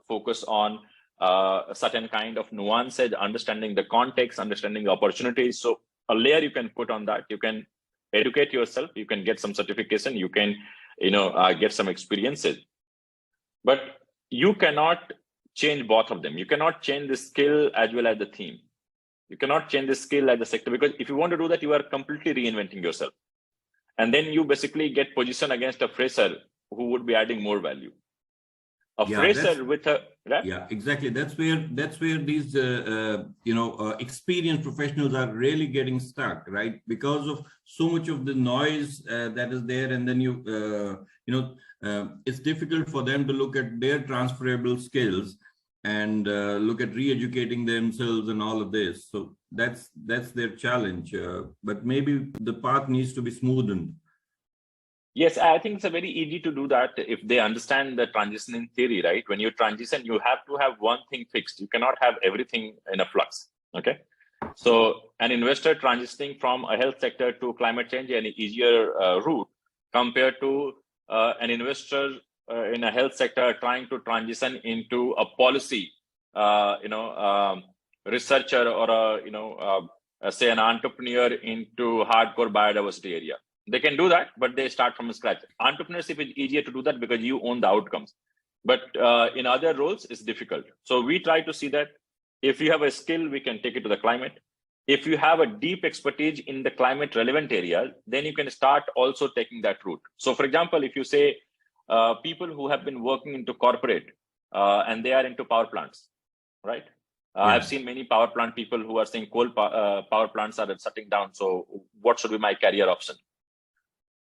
focus on a certain kind of nuances, understanding the context, understanding the opportunities. So a layer you can put on that. You can educate yourself. You can get some certification. You can, get some experiences. But you cannot change both of them. You cannot change the skill as well as the theme. You cannot change the skill as the sector, because if you want to do that, you are completely reinventing yourself. And then you basically get positioned against a fresher who would be adding more value. A fresher with a, right? Yeah, exactly. That's where these experienced professionals are really getting stuck, right? Because of so much of the noise that is there, and then it's difficult for them to look at their transferable skills and look at re-educating themselves and all of this. So that's their challenge. But maybe the path needs to be smoothened. Yes, I think it's a very easy to do that if they understand the transition in theory, right? When you transition, you have to have one thing fixed. You cannot have everything in a flux, okay? So an investor transitioning from a health sector to climate change is an easier route compared to an investor in a health sector trying to transition into a policy, researcher, or say an entrepreneur into hardcore biodiversity area. They can do that, but they start from scratch. Entrepreneurship is easier to do that because you own the outcomes. But in other roles, it's difficult. So we try to see that if you have a skill, we can take it to the climate. If you have a deep expertise in the climate relevant area, then you can start also taking that route. So for example, if you say people who have been working into corporate and they are into power plants, right? Yeah. I've seen many power plant people who are saying coal power plants are shutting down. So what should be my career option?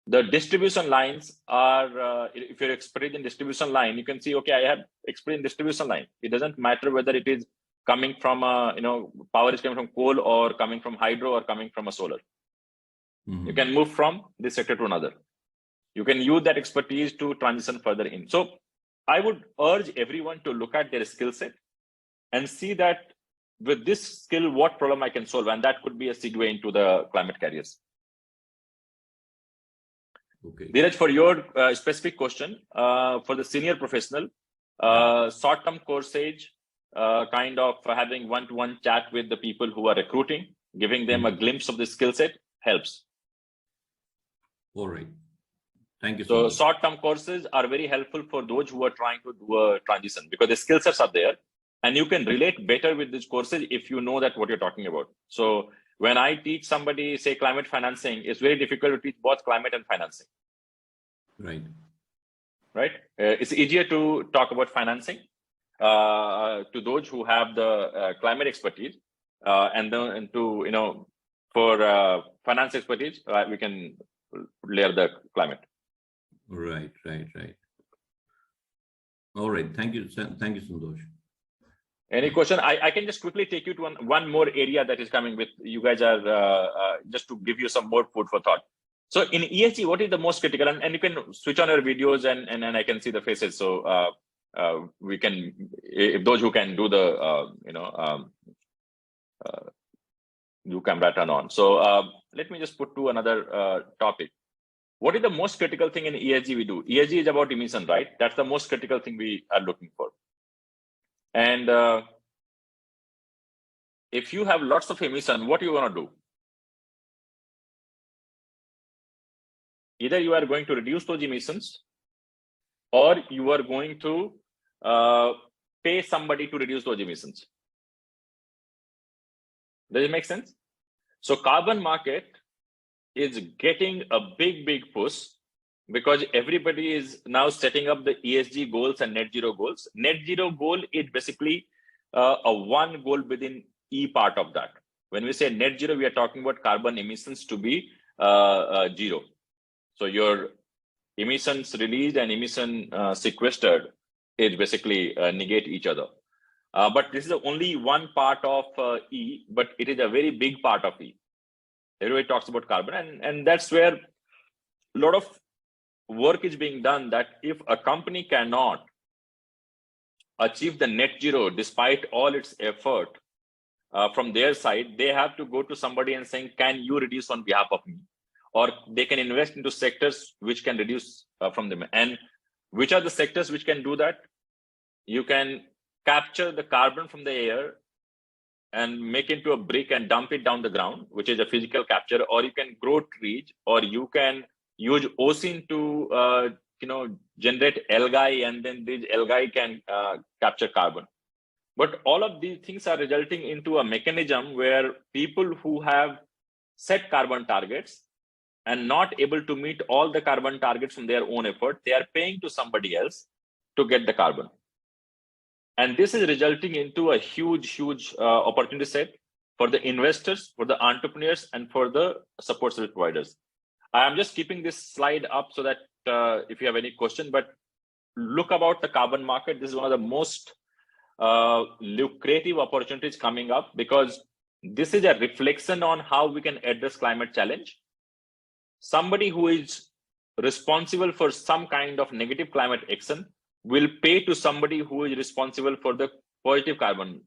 The distribution lines are, if you're expert in distribution line, you can see, okay, I have experience in distribution line. It doesn't matter whether it is coming from, power is coming from coal or coming from hydro or coming from a solar. Mm-hmm. You can move from this sector to another. You can use that expertise to transition further in. So I would urge everyone to look at their skill set and see that with this skill, what problem I can solve. And that could be a segue into the climate careers. Okay. Dheeraj, for your specific question, for the senior professional, short-term courses, kind of having one-to-one chat with the people who are recruiting, giving them a glimpse of the skill set helps. All right. Thank you. So short-term courses are very helpful for those who are trying to do a transition because the skill sets are there and you can relate better with these courses if you know that what you're talking about. So when I teach somebody, say, climate financing, it's very difficult to teach both climate and financing. Right. Right. It's easier to talk about financing to those who have the climate expertise and to, for finance expertise, we can layer the climate. Right. All right. Thank you, Santosh. Any question? I can just quickly take you to one more area that is coming with you guys are just to give you some more food for thought. So in ESG, what is the most critical? And you can switch on your videos and I can see the faces. So we can, if those who can do the do camera turn on. So let me just put to another topic. What is the most critical thing in ESG we do? ESG is about emission, right? That's the most critical thing we are looking for. And if you have lots of emission, what you want to do? Either you are going to reduce those emissions, or you are going to pay somebody to reduce those emissions. Does it make sense? So carbon market is getting a big push because everybody is now setting up the ESG goals and net zero goals. Net zero goal is basically a one goal within E part of that. When we say net zero, we are talking about carbon emissions to be zero. So your emissions released and emission sequestered is basically negate each other. But this is only one part of E, but it is a very big part of E. Everybody talks about carbon, and that's where a lot of work is being done, that if a company cannot achieve the net zero despite all its effort from their side, they have to go to somebody and saying, can you reduce on behalf of me? Or they can invest into sectors which can reduce from them. And which are the sectors which can do that? You can capture the carbon from the air and make it into a brick and dump it down the ground, which is a physical capture, or you can grow trees, or you can use ozone to generate algae, and then these algae can capture carbon. But all of these things are resulting into a mechanism where people who have set carbon targets and not able to meet all the carbon targets from their own effort, they are paying to somebody else to get the carbon. And this is resulting into a huge opportunity set for the investors, for the entrepreneurs, and for the support service providers. I am just keeping this slide up so that if you have any question, but look about the carbon market. This is one of the most lucrative opportunities coming up, because this is a reflection on how we can address climate challenge. Somebody who is responsible for some kind of negative climate action will pay to somebody who is responsible for the positive carbon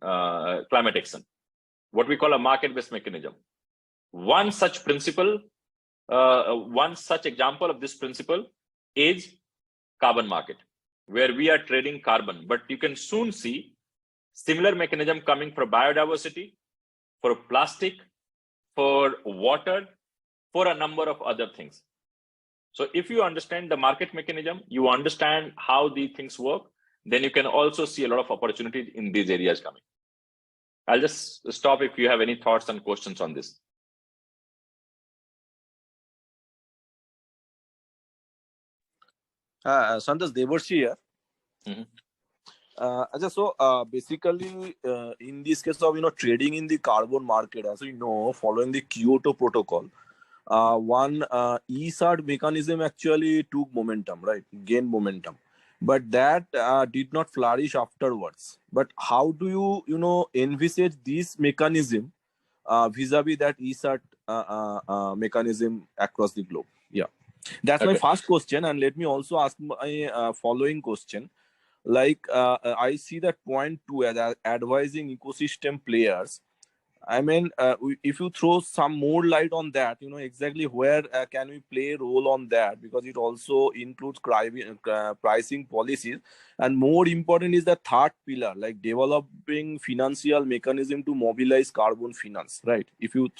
climate action, what we call a market-based mechanism. One such principle, one such example of this principle is carbon market, where we are trading carbon. But you can soon see similar mechanism coming for biodiversity, for plastic, for water, for a number of other things. So if you understand the market mechanism, you understand how these things work, then you can also see a lot of opportunities in these areas coming. I'll just stop if you have any thoughts and questions on this. Santosh, Devarshi here. So basically, in this case of trading in the carbon market, as we know, following the Kyoto Protocol, one ESAT mechanism actually took momentum, right? Gained momentum, but that did not flourish afterwards. But how do you envisage this mechanism vis-a-vis that ESAT mechanism across the globe? Yeah, that's my first question. And let me also ask my following question. Like I see that point 2 as advising ecosystem players. I mean, if you throw some more light on that, exactly where can we play a role on that? Because it also includes pricing policies. And more important is the third pillar, like developing financial mechanism to mobilize carbon finance, right? If you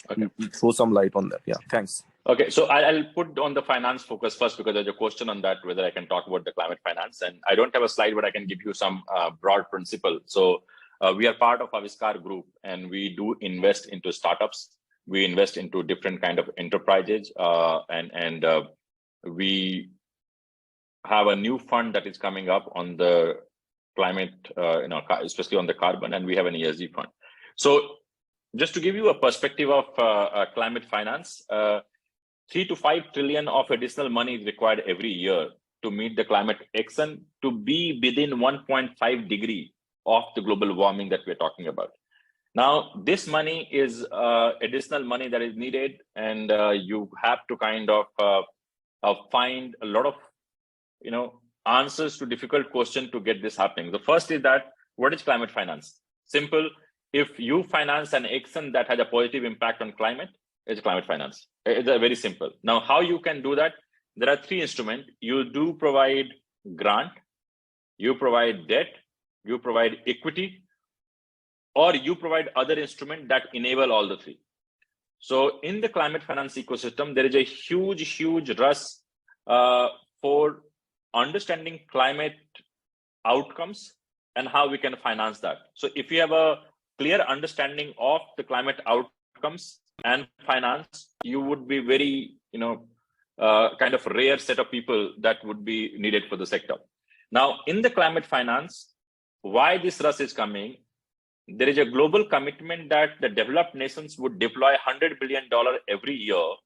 throw some light on that. Yeah, thanks. Okay, so I'll put on the finance focus first, because there's a question on that, whether I can talk about the climate finance. And I don't have a slide, but I can give you some broad principle. So we are part of Aviskar Group, and we do invest into startups. We invest into different kind of enterprises, and we have a new fund that is coming up on the climate, especially on the carbon, and we have an ESG fund. So just to give you a perspective of climate finance, 3 to 5 trillion of additional money is required every year to meet the climate action to be within 1.5 degree of the global warming that we're talking about. Now, this money is additional money that is needed, and you have to kind of find a lot of, answers to difficult questions to get this happening. The first is that, what is climate finance? Simple. If you finance an action that has a positive impact on climate, it's climate finance. It's very simple. Now, how you can do that? There are 3 instruments. You do provide grant, you provide debt, you provide equity, or you provide other instruments that enable all the 3. So in the climate finance ecosystem, there is a huge rush for understanding climate outcomes and how we can finance that. So if you have a clear understanding of the climate outcomes and finance, you would be very, kind of rare set of people that would be needed for the sector. Now, in the climate finance, why this rush is coming? There is a global commitment that the developed nations would deploy $100 billion every year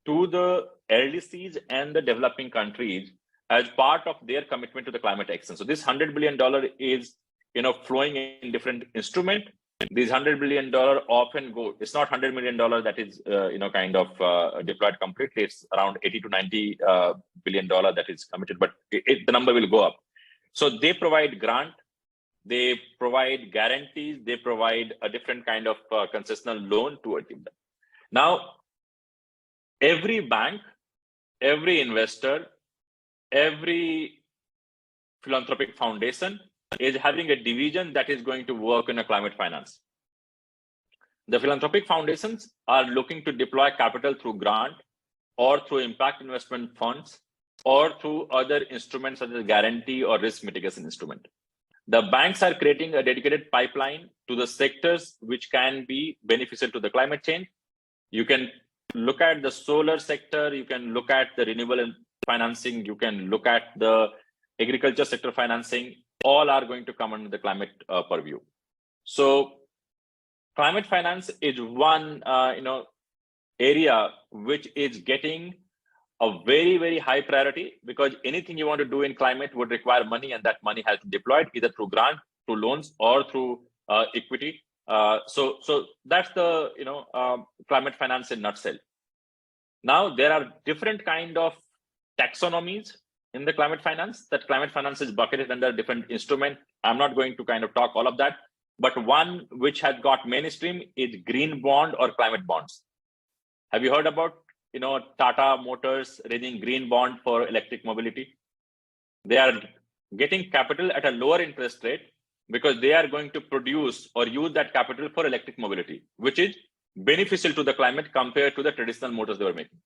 to the LDCs and the developing countries as part of their commitment to the climate action. So this $100 billion is, flowing in different instruments. These $100 billion often go, it's not $100 million that is, kind of deployed completely. It's around 80 to 90 billion dollar that is committed, but the number will go up. So they provide grant, they provide guarantees, they provide a different kind of concessional loan to achieve that. Now, every bank, every investor, every philanthropic foundation is having a division that is going to work in a climate finance. The philanthropic foundations are looking to deploy capital through grant or through impact investment funds or through other instruments such as guarantee or risk mitigation instrument. The banks are creating a dedicated pipeline to the sectors which can be beneficial to the climate change. You can look at the solar sector, you can look at the renewable financing, you can look at the agriculture sector financing, all are going to come under the climate purview. So climate finance is one area which is getting a very high priority, because anything you want to do in climate would require money, and that money has to be deployed either through grant, through loans, or through equity. So that's the climate finance in a nutshell. Now there are different kind of taxonomies in the climate finance. That climate finance is bucketed under different instrument. I'm not going to kind of talk all of that, but one which has got mainstream is green bond or climate bonds. Have you heard about Tata Motors raising green bond for electric mobility? They are getting capital at a lower interest rate because they are going to produce or use that capital for electric mobility, which is beneficial to the climate compared to the traditional motors they were making.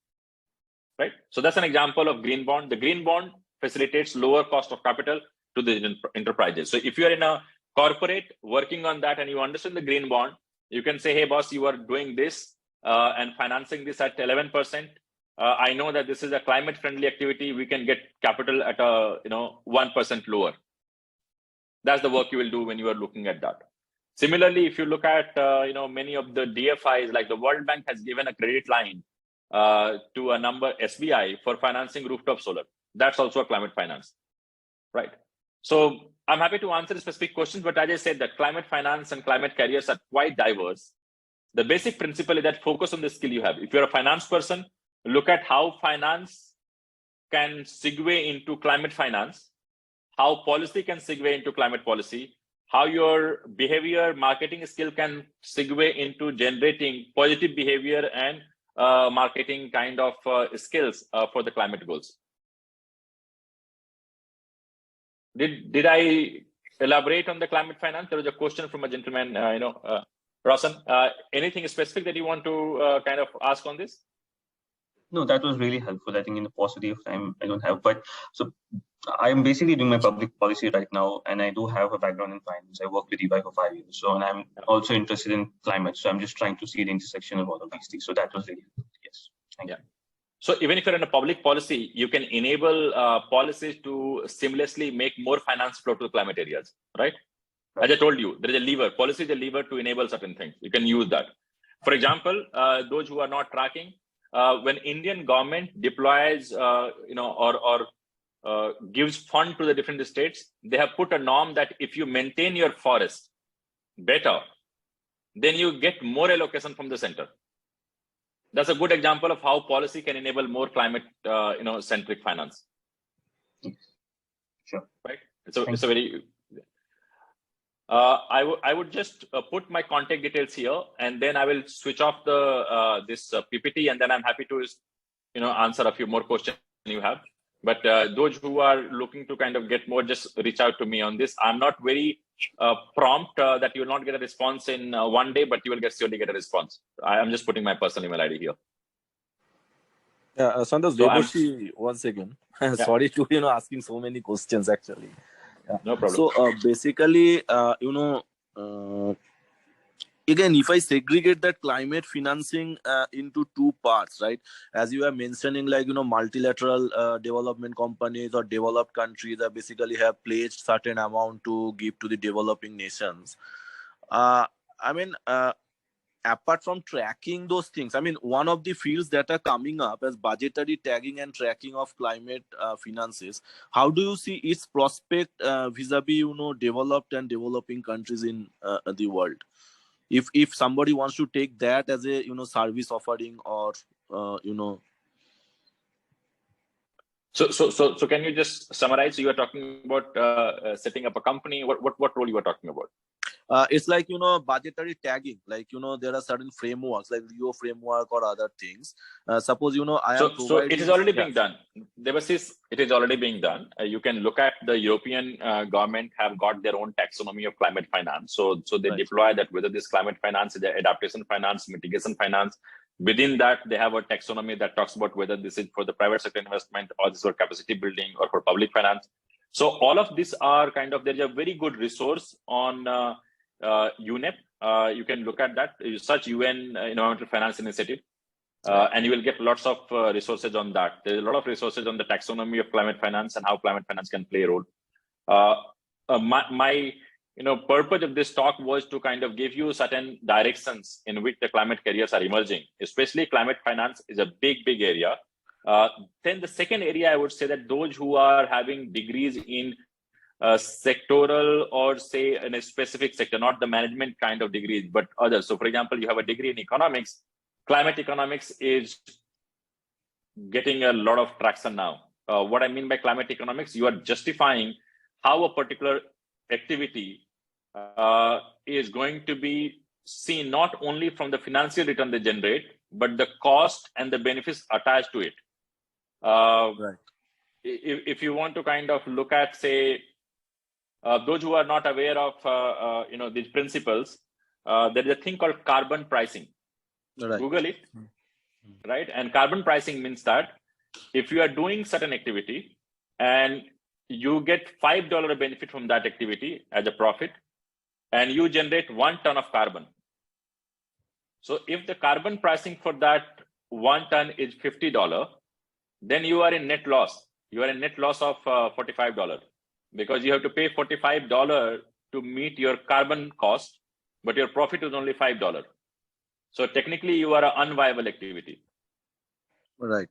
Right? So that's an example of green bond. The green bond facilitates lower cost of capital to the enterprises. So if you are in a corporate working on that and you understand the green bond, you can say, hey boss, you are doing this and financing this at 11%. I know that this is a climate friendly activity. We can get capital at a 1% lower. That's the work you will do when you are looking at that. Similarly, if you look at many of the DFIs, like the World Bank has given a credit line to a number SBI for financing rooftop solar. That's also a climate finance, right? So I'm happy to answer the specific questions, but as I said, that climate finance and climate careers are quite diverse. The basic principle is that focus on the skill you have. If you're a finance person, look at how finance can segue into climate finance, how policy can segue into climate policy, how your behavior marketing skill can segue into generating positive behavior and marketing kind of skills for the climate goals. Did I elaborate on the climate finance? There was a question from a gentleman, Roshan. Anything specific that you want to kind of ask on this? No, that was really helpful. I think in the paucity of time I don't have, but so I'm basically doing my public policy right now, and I do have a background in finance. I worked with EY for 5 years, so and I'm also interested in climate. So I'm just trying to see the intersection of all of these things. So that was really helpful. Yes. Thank you. So even if you're in a public policy, you can enable policies to seamlessly make more finance flow to climate areas, right? As I told you, there is a lever. Policy is a lever to enable certain things. You can use that. For example, those who are not tracking, when Indian government deploys, gives fund to the different states, they have put a norm that if you maintain your forest better, then you get more allocation from the center. That's a good example of how policy can enable more climate, centric finance. Sure. Right. It's a very. I would just put my contact details here, and then I will switch off the this PPT, and then I'm happy to, answer a few more questions you have. But those who are looking to kind of get more, just reach out to me on this. I'm not very prompt that you will not get a response in one day, but you will surely get a response. I'm just putting my personal email ID here. Yeah, Santosh, Deborshi, once again. Sorry to asking so many questions actually. Yeah. No problem. So basically, again, if I segregate that climate financing into two parts, right? As you are mentioning, like, multilateral development companies or developed countries that basically have pledged certain amount to give to the developing nations. Apart from tracking those things, one of the fields that are coming up as budgetary tagging and tracking of climate finances, how do you see its prospect vis-a-vis, developed and developing countries in the world? If somebody wants to take that as a service offering or So can you just summarize? You are talking about setting up a company. What role you are talking about? It's like budgetary tagging. Like there are certain frameworks like Rio framework or other things. Suppose I am providing. So it is already being done. It is already being done. You can look at the European government have got their own taxonomy of climate finance. So they deploy that, whether this climate finance is adaptation finance, mitigation finance. Within that, they have a taxonomy that talks about whether this is for the private sector investment or this is for capacity building or for public finance. So all of these are kind of, there's a very good resource on UNEP. You can look at that. You search UN Environmental Finance Initiative, and you will get lots of resources on that. There's a lot of resources on the taxonomy of climate finance and how climate finance can play a role. My purpose of this talk was to kind of give you certain directions in which the climate careers are emerging. Especially climate finance is a big area. Then the second area, I would say that those who are having degrees in sectoral or say in a specific sector, not the management kind of degrees, but others. So for example, you have a degree in economics, climate economics is getting a lot of traction now. What I mean by climate economics, you are justifying how a particular activity is going to be seen not only from the financial return they generate, but the cost and the benefits attached to it. Right. If you want to kind of look at, say, those who are not aware of these principles, there is a thing called carbon pricing. Right. Google it, right? And carbon pricing means that if you are doing certain activity and you get $5 benefit from that activity as a profit, and you generate 1 ton of carbon. So if the carbon pricing for that 1 ton is $50, then you are in net loss. You are in net loss of $45 because you have to pay $45 to meet your carbon cost, but your profit is only $5. So technically you are an unviable activity. Right.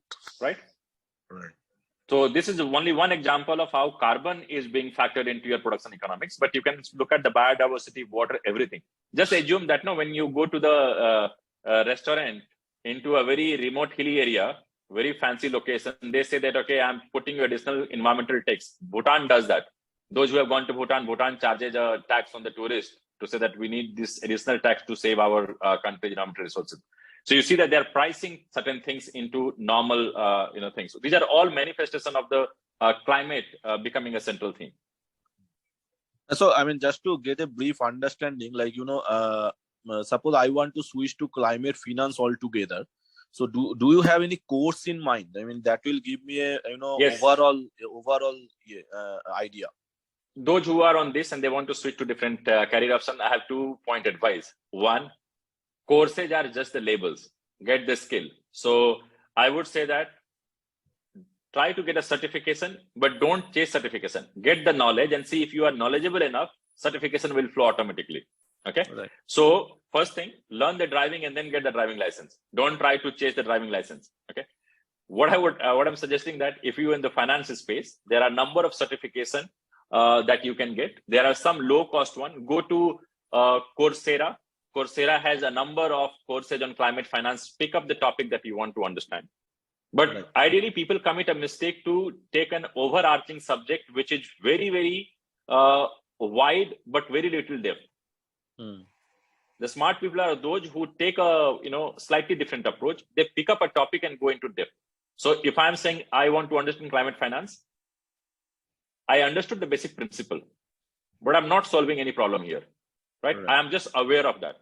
So this is only one example of how carbon is being factored into your production economics, but you can look at the biodiversity, water, everything. Just assume that when you go to the restaurant into a very remote hilly area, very fancy location, they say that, okay, I'm putting additional environmental tax. Bhutan does that. Those who have gone to Bhutan charges a tax on the tourist to say that we need this additional tax to save our country's environmental resources. So you see that they're pricing certain things into normal, things. So these are all manifestation of the climate becoming a central theme. So, just to get a brief understanding, like, suppose I want to switch to climate finance altogether. So do you have any course in mind? That will give me a, Yes. overall idea. Those who are on this and they want to switch to different career options, I have 2-point advice. One, courses are just the labels. Get the skill. So I would say that try to get a certification, but don't chase certification. Get the knowledge and see if you are knowledgeable enough certification will flow automatically. Okay. Right. So first thing, learn the driving and then get the driving license. Don't try to chase the driving license. Okay. What I'm suggesting that if you in the finance space, there are a number of certification that you can get. There are some low cost one. Go to Coursera. Coursera has a number of courses on climate finance. Pick up the topic that you want to understand. But ideally, people commit a mistake to take an overarching subject, which is very, very wide, but very little depth. The smart people are those who take a slightly different approach. They pick up a topic and go into depth. So if I'm saying I want to understand climate finance, I understood the basic principle, but I'm not solving any problem here, right? I am just aware of that.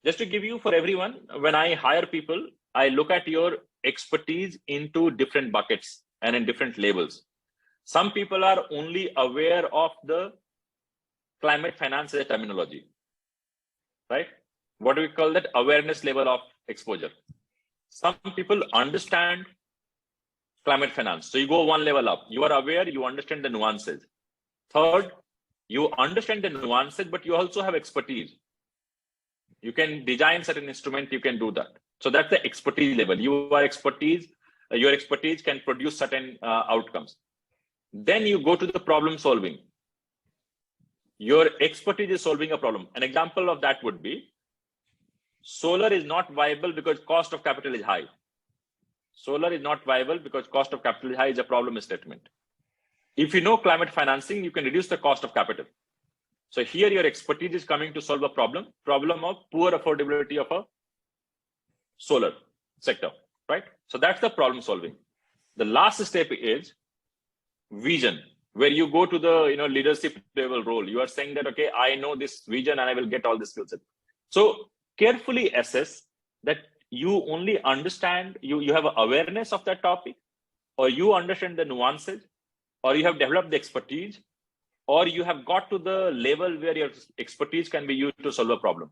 Just to give you for everyone, when I hire people, I look at your expertise into different buckets and in different labels. Some people are only aware of the climate finance as a terminology, right? What do we call that? Awareness level of exposure. Some people understand climate finance. So you go one level up. You are aware, you understand the nuances. Third, you understand the nuances, but you also have expertise. You can design certain instrument, you can do that. So that's the expertise level. Your expertise can produce certain outcomes. Then you go to the problem solving. Your expertise is solving a problem. An example of that would be solar is not viable because cost of capital is high. Solar is not viable because cost of capital is high is a problem statement. If you know climate financing, you can reduce the cost of capital. So here your expertise is coming to solve a problem of poor affordability of a solar sector, right? So that's the problem solving. The last step is vision, where you go to the leadership level role. You are saying that, okay, I know this vision and I will get all the skill set. So carefully assess that you only understand, you have awareness of that topic, or you understand the nuances, or you have developed the expertise, or you have got to the level where your expertise can be used to solve a problem.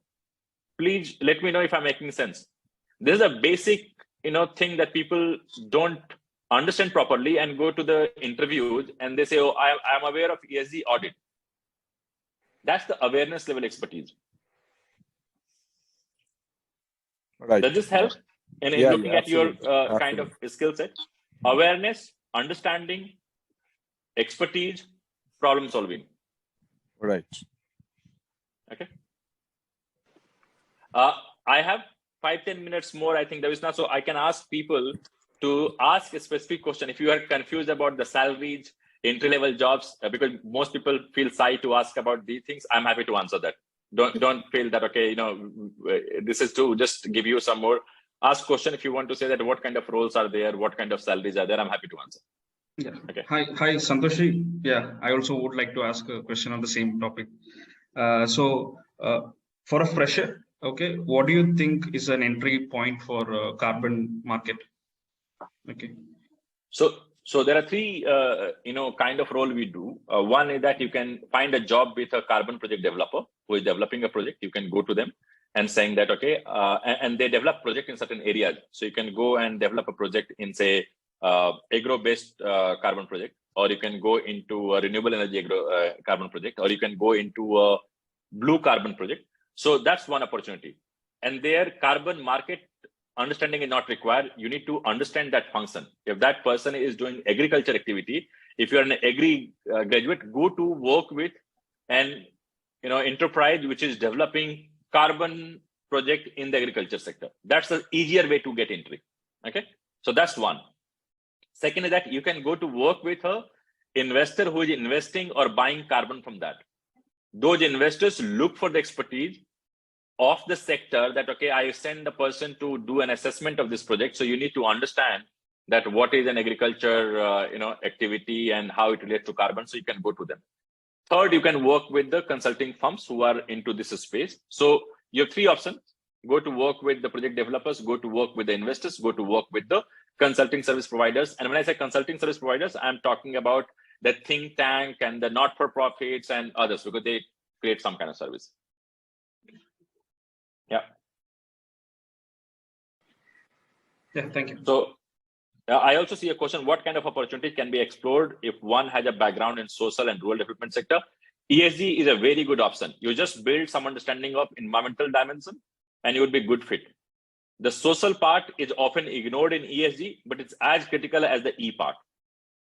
Please let me know if I'm making sense. This is a basic thing that people don't understand properly and go to the interviews and they say, oh, I'm aware of ESG audit. That's the awareness level expertise. Right. Does this help in looking at your kind of skill set? Awareness, understanding, expertise, problem solving. Right. Okay. I have 5-10 minutes more, I think, Davisna, so I can ask people to ask a specific question. If you are confused about the salaries, entry-level jobs, because most people feel shy to ask about these things, I'm happy to answer that. Don't feel that, okay, this is to just give you some more. Ask question if you want to say that what kind of roles are there, what kind of salaries are there, I'm happy to answer. Yeah. Okay. Hi, Santoshi. Yeah, I also would like to ask a question on the same topic. So for a fresher, okay, what do you think is an entry point for carbon market? Okay. So there are three, kind of role we do. One is that you can find a job with a carbon project developer who is developing a project. You can go to them and saying that, okay, and they develop project in certain areas. So you can go and develop a project in, say, agro-based carbon project, or you can go into a renewable energy carbon project, or you can go into a blue carbon project. So that's one opportunity. And their carbon market understanding is not required. You need to understand that function. If that person is doing agriculture activity, if you're an agri graduate, go to work with an enterprise which is developing carbon project in the agriculture sector. That's the easier way to get entry. Okay, so that's one. Second is that you can go to work with a investor who is investing or buying carbon from that. Those investors look for the expertise of the sector that, okay, I send the person to do an assessment of this project. So you need to understand that what is an agriculture, activity and how it relates to carbon. So you can go to them. Third, you can work with the consulting firms who are into this space. So you have three options: go to work with the project developers, go to work with the investors, go to work with the consulting service providers. And when I say consulting service providers, I'm talking about the think tank and the not-for-profits and others, because they create some kind of service. Yeah. Yeah, thank you. So I also see a question: what kind of opportunity can be explored if one has a background in social and rural development sector? ESG is a very good option. You just build some understanding of environmental dimension and you would be good fit. The social part is often ignored in ESG, but it's as critical as the E part.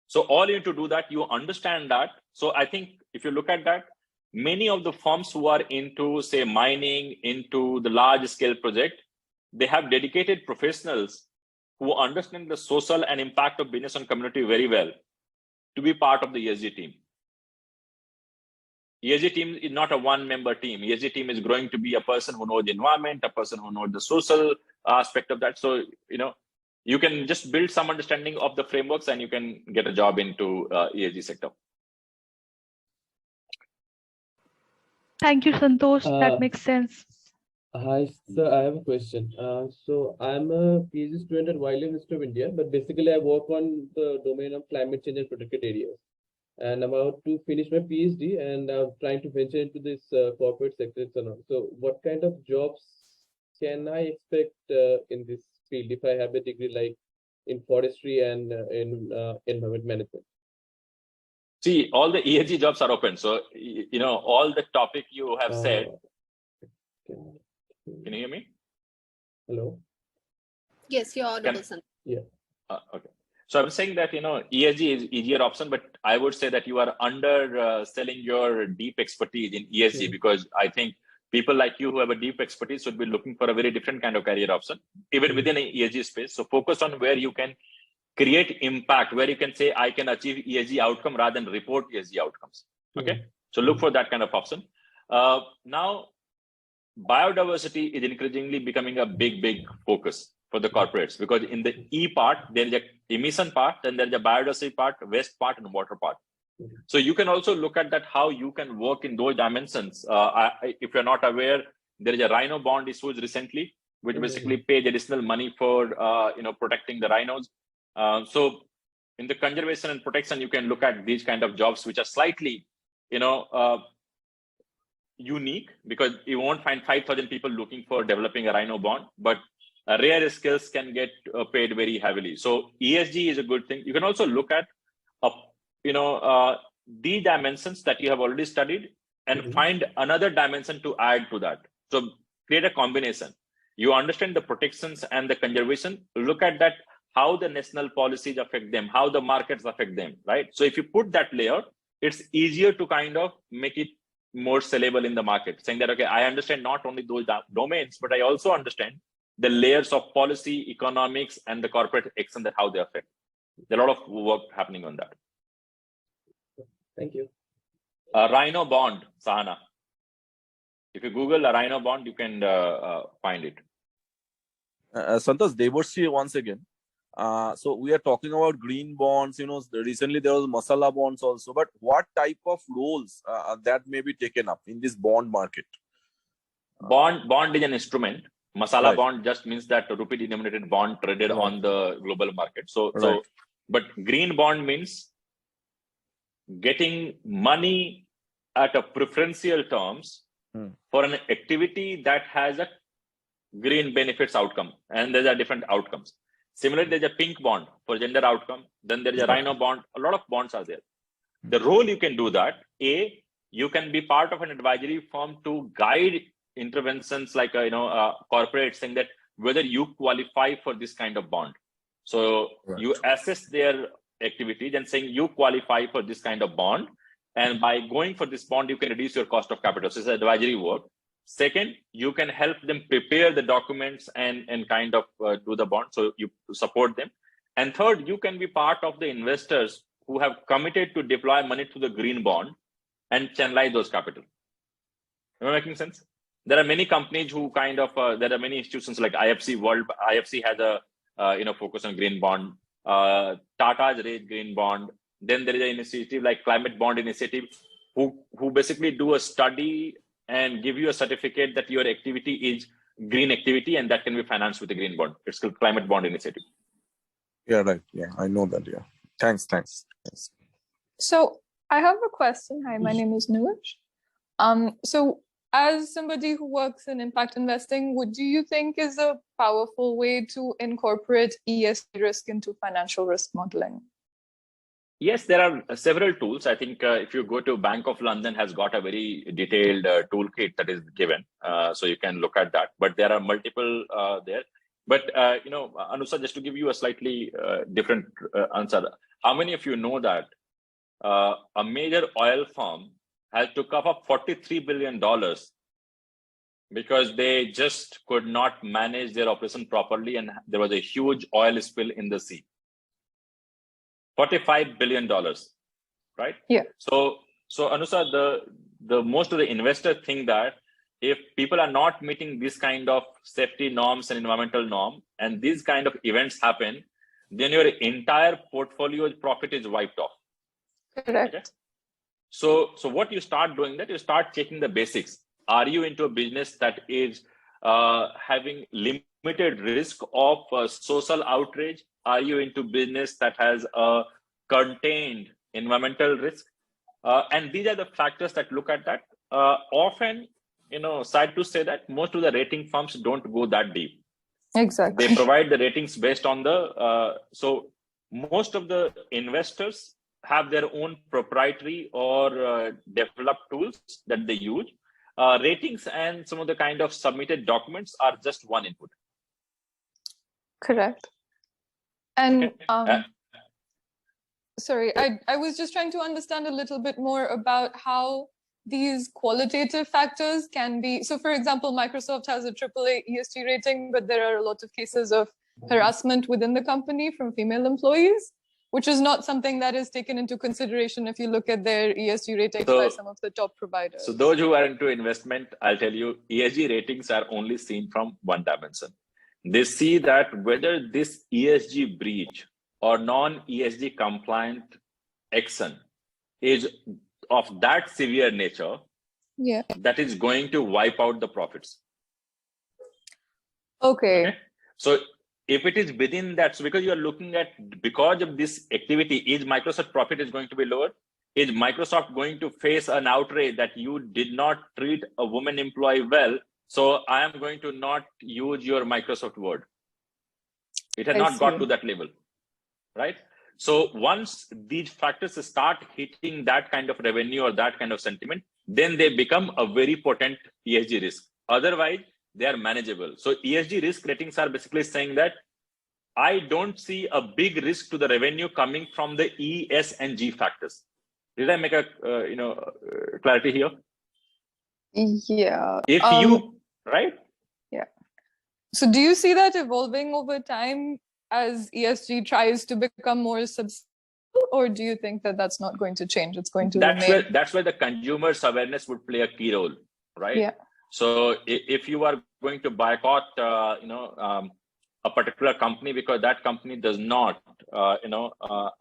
So all you need to do that, you understand that. So I think if you look at that, many of the firms who are into, say, mining, into the large scale project, they have dedicated professionals who understand the social and impact of business on community very well to be part of the ESG team. ESG team is not a one-member team. ESG team is growing to be a person who knows the environment, a person who knows the social aspect of that. So, you can just build some understanding of the frameworks and you can get a job into ESG sector. Thank you, Santosh. That makes sense. Hi, sir. I have a question. So I'm a PhD student at Wildlife Institute of India, but basically I work on the domain of climate change and protected areas. And I'm about to finish my PhD, and I'm trying to venture into this corporate sector. So what kind of jobs can I expect in this field if I have a degree like in forestry and in environment management? See, all the ESG jobs are open. So, all the topic you have said. Can you hear me? Hello? Yes, you're audible, Santosh. Yeah. Okay. So I'm saying that, ESG is easier option, but I would say that you are under selling your deep expertise in ESG because I think people like you who have a deep expertise should be looking for a very different kind of career option, even within an ESG space. So focus on where you can create impact, where you can say, I can achieve ESG outcome rather than report ESG outcomes. Okay. So look for that kind of option. Now, biodiversity is increasingly becoming a big focus for the corporates, because in the E part, there is a emission part, then there is a biodiversity part, waste part, and water part. So you can also look at that, how you can work in those dimensions. If you're not aware, there is a rhino bond issued recently, which basically pays additional money for protecting the rhinos. So in the conservation and protection, you can look at these kind of jobs, which are slightly, unique, because you won't find 5,000 people looking for developing a rhino bond, but rare skills can get paid very heavily. So ESG is a good thing. You can also look at, the dimensions that you have already studied and find another dimension to add to that. So create a combination. You understand the protections and the conservation. Look at that, how the national policies affect them, how the markets affect them, right? So if you put that layer, it's easier to kind of make it more sellable in the market, saying that, okay, I understand not only those domains, but I also understand the layers of policy, economics, and the corporate action, that how they affect. There's a lot of work happening on that. Thank you. Rhino bond, Sahana. If you Google a rhino bond, you can find it. Santosh, Devarshi once again. So we are talking about green bonds. Recently there was masala bonds also. But what type of roles that may be taken up in this bond market? Bond is an instrument. Masala bond just means that rupee denominated bond traded on the global market. But green bond means getting money at a preferential terms for an activity that has a green benefits outcome, and there's a different outcomes. Similarly, there's a pink bond for gender outcome. Then there's a rhino bond. A lot of bonds are there. The role you can do that, you can be part of an advisory firm to guide interventions like corporate, saying that whether you qualify for this kind of bond. So you assess their activities and saying you qualify for this kind of bond, and by going for this bond, you can reduce your cost of capital. So it's advisory work. Second, you can help them prepare the documents and kind of do the bond. So you support them. And third, you can be part of the investors who have committed to deploy money to the green bond and channelize those capital. Am I making sense? There are many companies who kind of, there are many institutions like IFC World. IFC has a focus on green bond. Tata's raised green bond. Then there is an initiative like Climate Bond Initiative, who basically do a study and give you a certificate that your activity is green activity, and that can be financed with a green bond. It's called Climate Bond Initiative. Yeah, right. Yeah, I know that. Yeah. Thanks. So I have a question. Hi, my name is Nuj. So as somebody who works in impact investing, what do you think is a powerful way to incorporate ESG risk into financial risk modeling? Yes, there are several tools. I think if you go to Bank of London has got a very detailed toolkit that is given. So you can look at that, but there are multiple there. But, Anusa, just to give you a slightly different answer, how many of you know that a major oil firm has to cough up $43 billion because they just could not manage their operation properly and there was a huge oil spill in the sea? $45 billion, right? Yeah. So Anusa, the most of the investors think that if people are not meeting this kind of safety norms and environmental norm, and these kind of events happen, then your entire portfolio's profit is wiped off. Correct. Okay? So what you start doing that, you start checking the basics. Are you into a business that is having limited risk of social outrage? Are you into business that has a contained environmental risk? And these are the factors that look at that. Often, sad to say that most of the rating firms don't go that deep. Exactly. They provide the ratings based on the, so most of the investors have their own proprietary or developed tools that they use. Ratings and some of the kind of submitted documents are just one input. Correct. And Okay. sorry, I was just trying to understand a little bit more about how these qualitative factors can be. So for example, Microsoft has a AAA ESG rating, but there are a lot of cases of harassment within the company from female employees, which is not something that is taken into consideration if you look at their ESG ratings by some of the top providers. So those who are into investment, I'll tell you, ESG ratings are only seen from one dimension. They see that whether this ESG breach or non-ESG compliant action is of that severe nature, that is going to wipe out the profits. Okay. So if it is within that, so because you are looking at, because of this activity, is Microsoft profit is going to be lower? Is Microsoft going to face an outrage that you did not treat a woman employee well? So I am going to not use your Microsoft word. It has not got to that level, right? So once these factors start hitting that kind of revenue or that kind of sentiment, then they become a very potent ESG risk. Otherwise, they are manageable. So ESG risk ratings are basically saying that I don't see a big risk to the revenue coming from the E, S, and G factors. Did I make a clarity here? Yeah. If you, right? Yeah. So do you see that evolving over time as ESG tries to become more substantial, or do you think that that's not going to change? It's going to remain? That's where the consumer's awareness would play a key role, right? Yeah. So if you are going to boycott, a particular company because that company does not,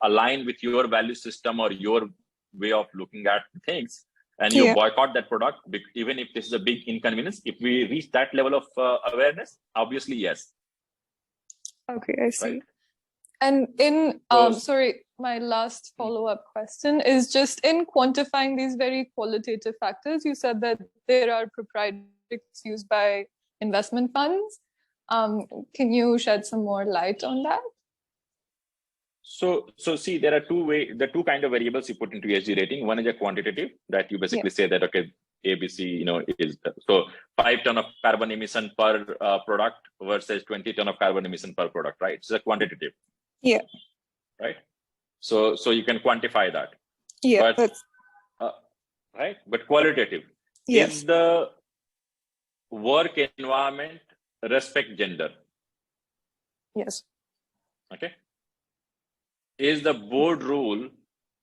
align with your value system or your way of looking at things, and you boycott that product, even if this is a big inconvenience, if we reach that level of awareness, obviously, yes. Okay, I see. Right? And in, sorry, my last follow-up question is just in quantifying these very qualitative factors, you said that there are proprietary used by investment funds. Can you shed some more light on that? So see, there are two kind of variables you put into ESG rating. One is a quantitative that you basically say that, okay, ABC, is so 5 ton of carbon emission per product versus 20 ton of carbon emission per product, right? So it's a quantitative. Yeah. Right. So you can quantify that. Yeah. But, right. But qualitative is the work environment respect gender. Yes. Okay. Is the board rule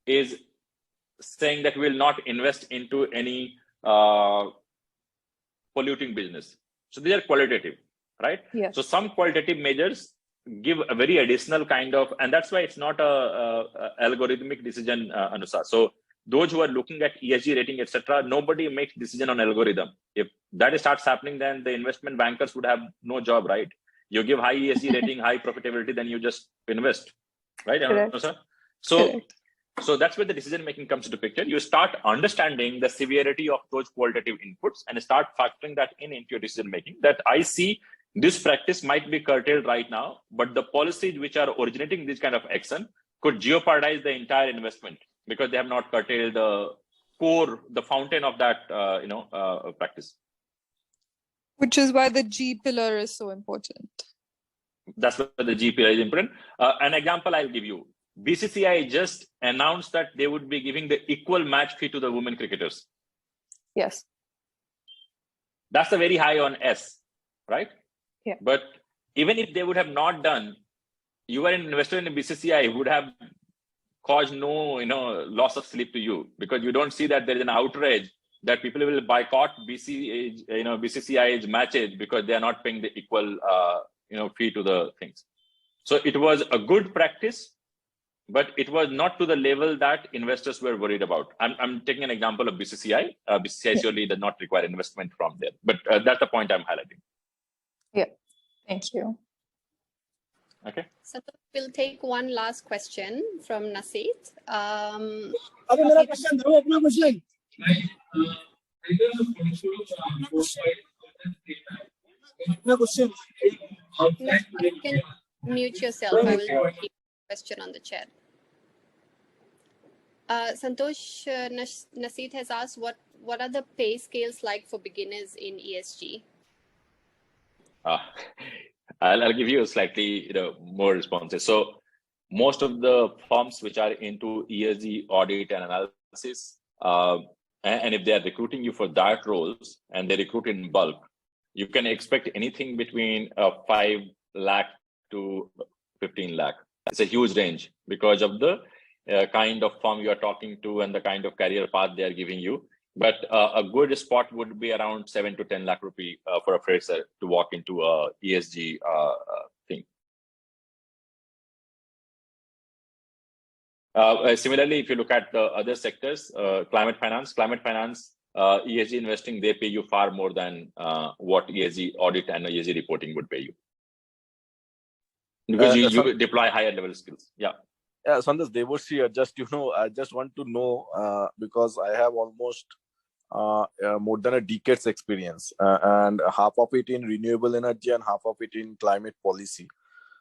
is saying that we will not invest into any polluting business. So these are qualitative, right? Yes. So some qualitative measures give a very additional kind of, and that's why it's not a algorithmic decision, Anusa. So those who are looking at ESG rating, etc., nobody makes decision on algorithm. If that starts happening, then the investment bankers would have no job, right? You give high ESG rating, high profitability, then you just invest, right? Anusa? So that's where the decision making comes into picture. You start understanding the severity of those qualitative inputs and start factoring that into your decision making. That I see this practice might be curtailed right now, but the policies which are originating this kind of action could jeopardize the entire investment because they have not curtailed the fountain of that practice. Which is why the G pillar is so important. That's why the G pillar is important. An example I'll give you. BCCI just announced that they would be giving the equal match fee to the women cricketers. Yes. That's a very high on S, right? Yeah. But even if they would have not done, you are an investor in a BCCI would have caused no, loss of sleep to you, because you don't see that there is an outrage that people will boycott BCCI's matches because they are not paying the equal, fee to the things. So it was a good practice, but it was not to the level that investors were worried about. I'm taking an example of BCCI. BCCI surely does not require investment from there, but that's the point I'm highlighting. Yeah, thank you. Okay. So we'll take one last question from Naseet. You can mute yourself. I will keep the question on the chat. Santosh, Naseet has asked, what are the pay scales like for beginners in ESG? I'll give you a slightly more responses. So most of the firms which are into ESG audit and analysis, and if they are recruiting you for that roles and they recruit in bulk, you can expect anything between 5 lakh to 15 lakh. It's a huge range because of the kind of firm you are talking to and the kind of career path they are giving you. But a good spot would be around 7 to 10 lakh rupee for a fresher to walk into a ESG thing. Similarly, if you look at the other sectors, climate finance, ESG investing, they pay you far more than what ESG audit and ESG reporting would pay you. Because you deploy higher level skills. Yeah. Yeah, Santosh, Devarshi, I just want to know, because I have almost more than a decade's experience, and half of it in renewable energy and half of it in climate policy.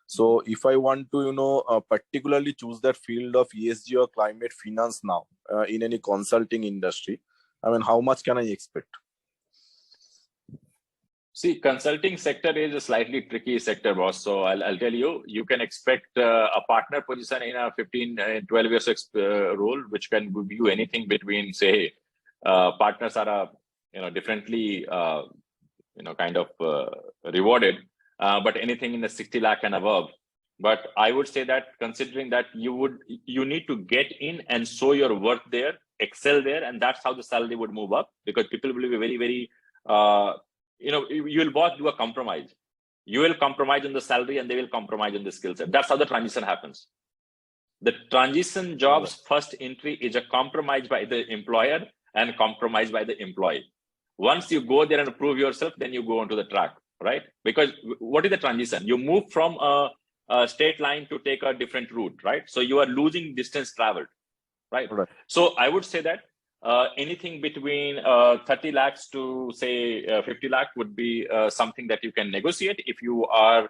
So if I want to, particularly choose that field of ESG or climate finance now in any consulting industry, I mean, how much can I expect? See, consulting sector is a slightly tricky sector, boss. So I'll tell you, you can expect a partner position in a 12 years role, which can give you anything between, say, partners are differently kind of rewarded, but anything in the 60 lakh and above. But I would say that considering that you need to get in and show your worth there, excel there, and that's how the salary would move up, because people will be very, very you will both do a compromise. You will compromise on the salary and they will compromise on the skill set. That's how the transition happens. The transition job's first entry is a compromise by the employer and compromise by the employee. Once you go there and prove yourself, then you go onto the track, right? Because what is the transition? You move from a straight line to take a different route, right? So you are losing distance traveled, right? So I would say that anything between 30 lakhs to say 50 lakh would be something that you can negotiate if you are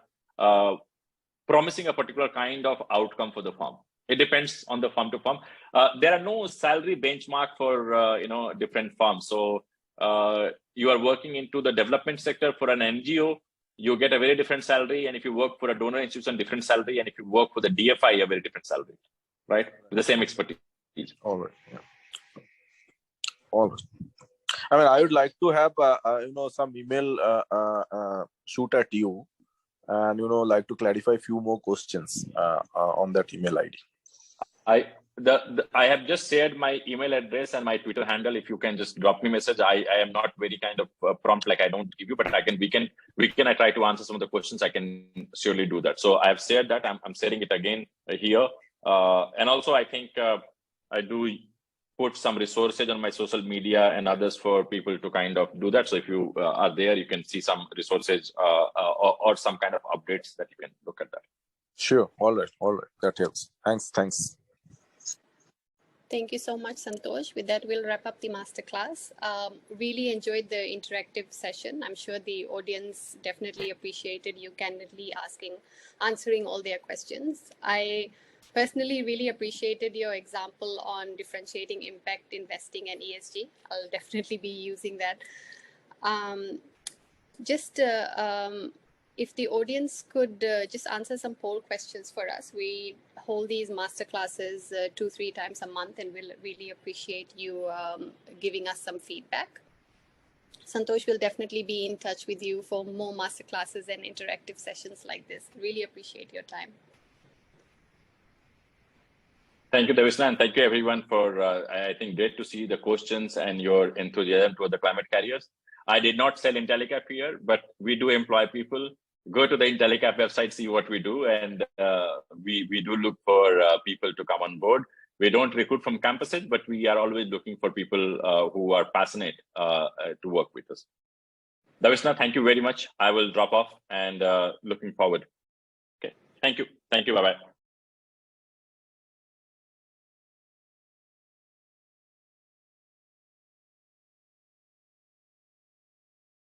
promising a particular kind of outcome for the firm. It depends on the firm to firm. There are no salary benchmark for different firms. So you are working into the development sector for an NGO, you get a very different salary, and if you work for a donor institution, different salary, and if you work for the DFI, a very different salary, right? With the same expertise. All right. Yeah. All right. I mean, I would like to have some email shoot at you, and like to clarify a few more questions on that email ID. I have just shared my email address and my Twitter handle. If you can just drop me a message. I am not very kind of prompt, like I don't give you, but we can I try to answer some of the questions. I can surely do that. So I have shared that. I'm sharing it again here. And also I think I do put some resources on my social media and others for people to kind of do that. So if you are there, you can see some resources or some kind of updates that you can look at that. Sure. All right. That helps. Thanks. Thank you so much, Santosh. With that, we'll wrap up the masterclass. Really enjoyed the interactive session. I'm sure the audience definitely appreciated you candidly answering all their questions. I Personally, really appreciated your example on differentiating impact investing and ESG. I'll definitely be using that. If the audience could just answer some poll questions for us. We hold these masterclasses 2-3 times a month, and we'll really appreciate you giving us some feedback. Santosh will definitely be in touch with you for more masterclasses and interactive sessions like this. Really appreciate your time. Thank you, Devisna, and thank you everyone for, I think, great to see the questions and your enthusiasm toward the climate carriers. I did not sell Intellecap here, but we do employ people. Go to the Intellecap website, see what we do, and we do look for people to come on board. We don't recruit from campuses, but we are always looking for people who are passionate to work with us. Devisna, thank you very much. I will drop off and looking forward. Okay, thank you. Thank you, bye-bye.